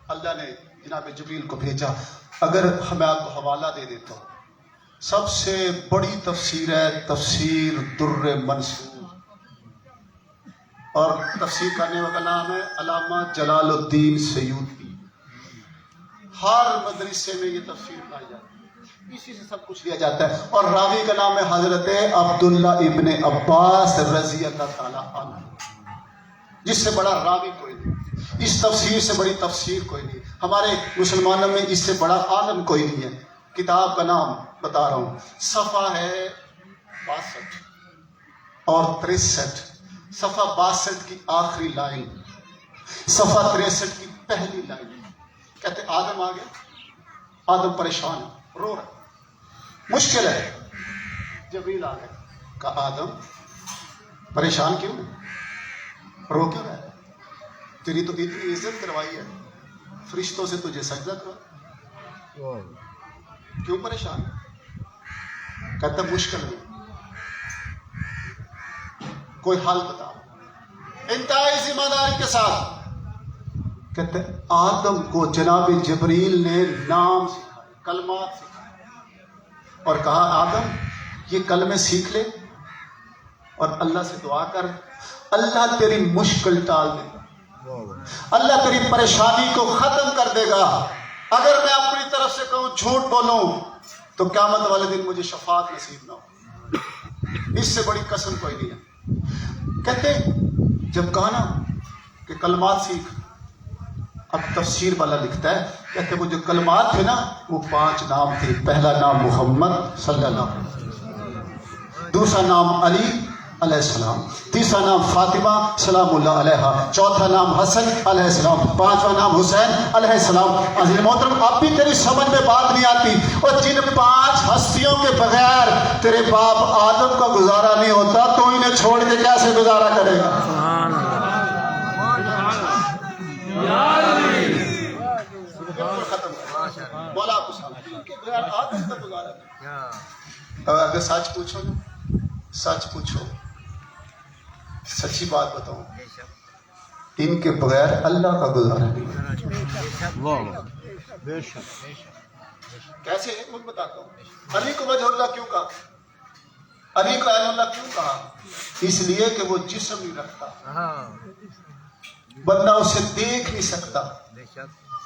اللہ نے جناب جبریل کو بھیجا، اگر میں آپ کو حوالہ دے دیتا ہوں، سب سے بڑی تفسیر ہے تفسیر در منصور، اور تفسیر کرنے والا نام ہے علامہ جلال الدین سیوطی۔ ہر مدرسے میں یہ تفسیر پائی جاتی ہے، اسی سے سب کچھ لیا جاتا ہے، اور راوی کا نام ہے حضرت عبداللہ ابن عباس رضی اللہ تعالیٰ عنہ، جس سے بڑا راوی کوئی نہیں، اس تفسیر سے بڑی تفسیر کوئی نہیں، ہمارے مسلمانوں میں اس سے بڑا عالم کوئی نہیں ہے۔ کتاب کا نام بتا رہا ہوں، صفحہ ہے 62 اور 63، صفحہ 62 کی آخری لائن، صفحہ 63 کی پہلی لائن، کہتے آدم آ گیا، آدم پریشان ہے، رو رہا ہے، مشکل ہے، جبریل آ گیا، کہا آدم پریشان کیوں ہے؟ رو کیوں رہا ہے؟ تیری تو اتنی عزت کروائی ہے، فرشتوں سے تجھے سجدہ کروا، کیوں پریشان ہے؟ کہتا مشکل نہیں، کوئی حل بتاؤ، انتہائی ذمہ داری کے ساتھ۔ کہتے آدم کو جناب جبریل نے نام سکھائے، کلمات سکھائے، اور کہا آدم یہ کلمے سیکھ لے اور اللہ سے دعا کر، اللہ تیری مشکل ٹال دے گا، اللہ تیری پریشانی کو ختم کر دے گا۔ اگر میں اپنی طرف سے کہوں جھوٹ بولوں تو قیامت والے دن مجھے شفاعت نصیب نہ ہو، اس سے بڑی قسم کوئی نہیں ہے۔ کہتے جب کہا نا کہ کلمات سیکھ، اب تفسیر والا لکھتا ہے، کہتے وہ جو کلمات تھے نا وہ 5 نام تھے، پہلا نام محمد صلی اللہ علیہ وسلم، دوسرا نام علی علیہ السلام، تیسرا نام فاطمہ سلام اللہ علیہا، چوتھا نام حسن علیہ السلام، 5واں نام حسین علیہ السلام۔ عزیز محترم اب بھی تیری سمجھ میں بات نہیں آتی، اور جن 5 ہستیوں کے بغیر تیرے باپ آدم کا گزارا نہیں ہوتا، تو انہیں چھوڑ کے کیسے گزارا کرے گا؟ بولا آپ آدم کا گزارا نہیں۔ اگر سچ پوچھو نا، سچ پوچھو، سچی بات بتاؤں، ان کے بغیر اللہ کا گزارا نہیں۔ کیسے ہے میں بتاتا ہوں۔ علی کو وجہ اللہ کیوں کہا؟ علی کو عین اللہ کیوں کہا؟ اس لیے کہ وہ جسم نہیں رکھتا، بندہ اسے دیکھ نہیں سکتا۔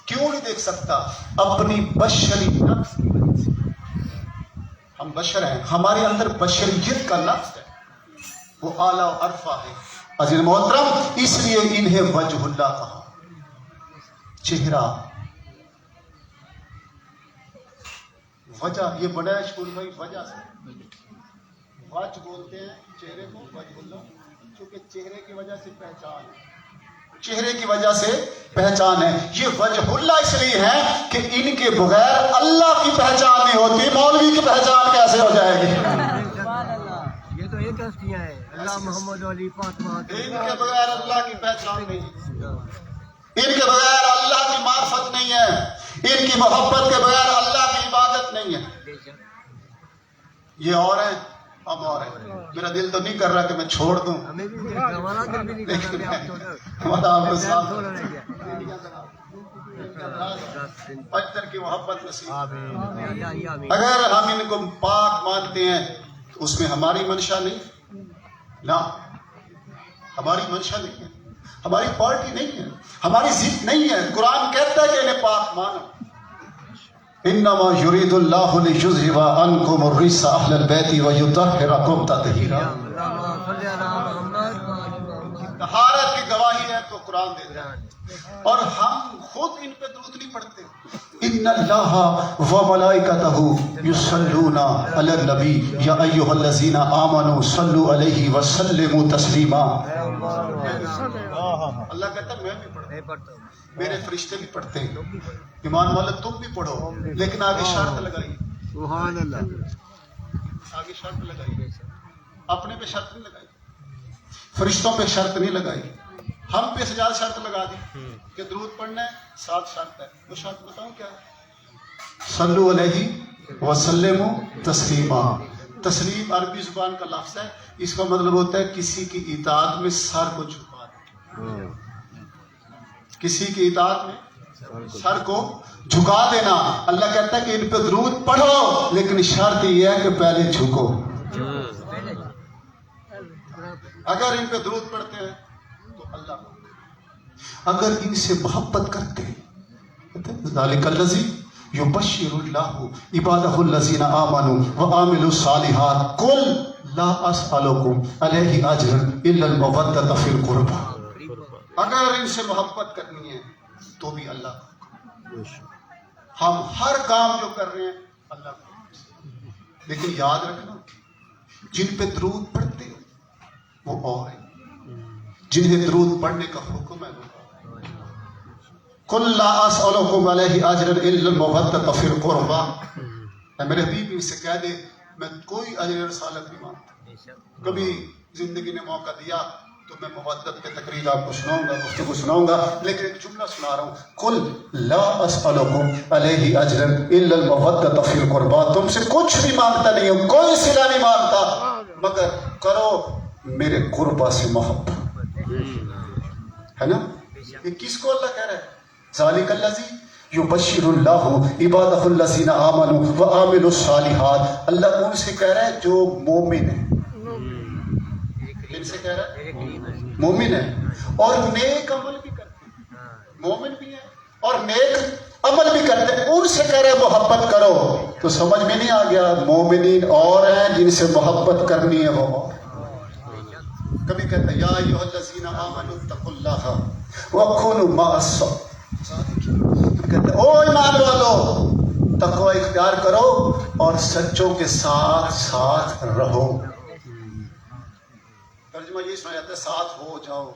کیوں نہیں دیکھ سکتا؟ اپنی بشری نفس کی وجہ سے۔ ہم بشر ہیں، ہمارے اندر بشریت کا لفظ ہے، وہ اعلیٰ و عرفہ ہے۔ عزیز محترم اس لیے انہیں وجہ اللہ کہا، چہرہ، وجہ، یہ بڑا شکول بھائی وجہ سے، وجہ بولتے ہیں چہرے کو، وجہ اللہ، کیونکہ چہرے کی وجہ سے پہچان ہے، چہرے کی وجہ سے پہچان ہے۔ یہ وجہ اللہ اس لیے ہے کہ ان کے بغیر اللہ کی پہچان نہیں ہوتی، مولوی کی پہچان کیسے ہو جائے گی؟ یہ تو ایک ہستیاں ہیں، اللہ محمد علی فاطمہ، ان کے بغیر اللہ کی پہچان نہیں، ان کے بغیر اللہ کی معرفت نہیں ہے، ان کی محبت کے بغیر اللہ کی عبادت نہیں ہے۔ یہ اور ہیں، ہم اور ہیں۔ میرا دل تو نہیں کر رہا کہ میں چھوڑ دوں، لیکن ہمارا آپ کو ساتھ پتھر کی محبت نصیب۔ اگر ہم ان کو پاک مانتے ہیں تو اس میں ہماری منشا نہیں، نہ ہماری منشا نہیں ہے، ہماری پارٹی نہیں ہے، ہماری ضد نہیں ہے۔ قرآن کہتا ہے کہ انہیں پاک مانو۔ انما یرید اللہ لیذھب عنکم الرجس اہل البیت ویطہرکم تطہیرا۔ طہارت کی گواہی ہے تو قرآن دیتا ہے، اور ہم خود ان پہ درود نہیں پڑھتے. ان اللہ و ملائکتہ یصلون علی النبی یا ایھا الذین آمنوا صلوا علیہ وسلموا تسلیما. اللہ کہتا ہے میں بھی پڑھتا میں پڑھتا ہوں. ہوں، میرے فرشتے بھی پڑھتے ہیں. ایمان والے تم بھی پڑھو، لیکن آگے شرط لگائی، سبحان اللہ. آگے شرط لگائی، اپنے پہ شرط نہیں لگائی، فرشتوں پہ شرط نہیں لگائی، ہم پہ سجاد شرط لگا دی کہ درود پڑھنا ہے. 7 شرط ہے، وہ شرط بتاؤں کیا ہے؟ صلو علیہ وسلموا تسلیما. تسلیم عربی زبان کا لفظ ہے، اس کا مطلب ہوتا ہے کسی کی اطاعت میں سر کو جھکا دینا. کسی کی اطاعت میں سر کو جھکا دینا. اللہ کہتا ہے کہ ان پہ درود پڑھو، لیکن شرط یہ ہے کہ پہلے جھکو. اگر ان پہ درود پڑھتے ہیں تو اللہ کو، اگر ان سے محبت کرتے ہیں، ذالک الذی یبشر اللہ عبادہ الذین آمنوا وعملوا الصالحات قل لا اسألکم علیہ اجرا الا المودۃ فی القربى. اگر ان سے محبت کرنی ہے تو بھی اللہ کو. ہم ہر کام جو کر رہے ہیں اللہ کو. لیکن یاد رکھنا، جن پہ درود پڑھتے ہیں وہ اور ہیں، جنہیں درود پڑھنے کا حکم ہے وہ. قل لا اسألکم علیہ اجرا الا المودۃ فی القربى. اے میرے حبیب ان سے کہہ دے میں کوئی اجر رسالت نہیں مانگتا. کبھی زندگی نے موقع دیا تو میں مودت پہ تقریر آپ کو سناؤں گا، گفتگو سناؤں گا، لیکن ایک جملہ سنا رہا ہوں. قل لا اسألکم علیہ اجرا الا المودۃ فی القربى. تم سے کچھ بھی مانگتا نہیں ہوں، کوئی صلہ نہیں مانگتا، مگر کرو میرے قربا سے محبت. ہے نا؟ یہ کس کو اللہ کہہ رہا ہے؟ ذالک الذی یبشر اللہ عبادہ الذین آمنوا وعملوا الصالحات. اللہ ان سے کہہ رہا ہے جو مومن ہے. ان سے کہہ رہا ہے مومن ہے اور نیک عمل بھی کرتے ہیں. مومن بھی ہے اور نیک عمل بھی کرتے ہیں، ان سے کہہ رہا ہے محبت کرو. تو سمجھ میں نہیں آ گیا؟ مومنین اور ہیں جن سے محبت کرنی ہے وہ اور. کبھی کہتا ہے یا ایھا الذین آمنوا اتقوا اللہ وکونوا مع الصادقین. کہتے ہیں او ایمان والو تقوی اختیار کرو اور سچوں کے ساتھ ساتھ رہو. ترجمہ یہ سنا جاتا ہے ساتھ ہو جاؤ.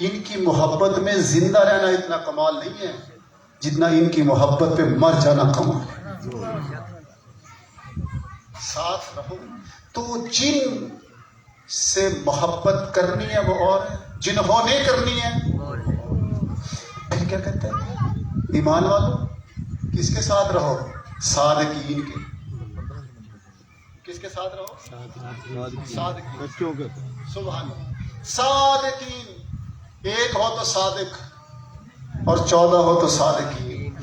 ان کی محبت میں زندہ رہنا اتنا کمال نہیں ہے جتنا ان کی محبت پہ مر جانا کمال ہے. ساتھ رہو. تو جن سے محبت کرنی ہے وہ اور ہے، جنہوں نے کرنی ہے. پھر کیا کہتے ہیں؟ ایمان والو کس کے ساتھ رہو؟ صادقین کے. کس کے ساتھ رہو؟ صادقین. بچوں کے سبحان اللہ. صادقین، ایک ہو تو صادق اور 14 ہو تو صادقین.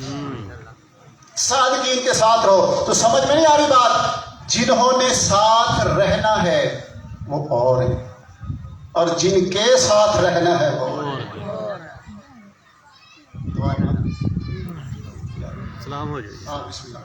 صادقین کے ساتھ رہو. تو سمجھ میں نہیں آ رہی بات؟ جنہوں نے ساتھ رہنا ہے وہ اور ہیں، اور جن کے ساتھ رہنا ہے وہ اور ہیں. سلام ہو جائے. بسم اللہ.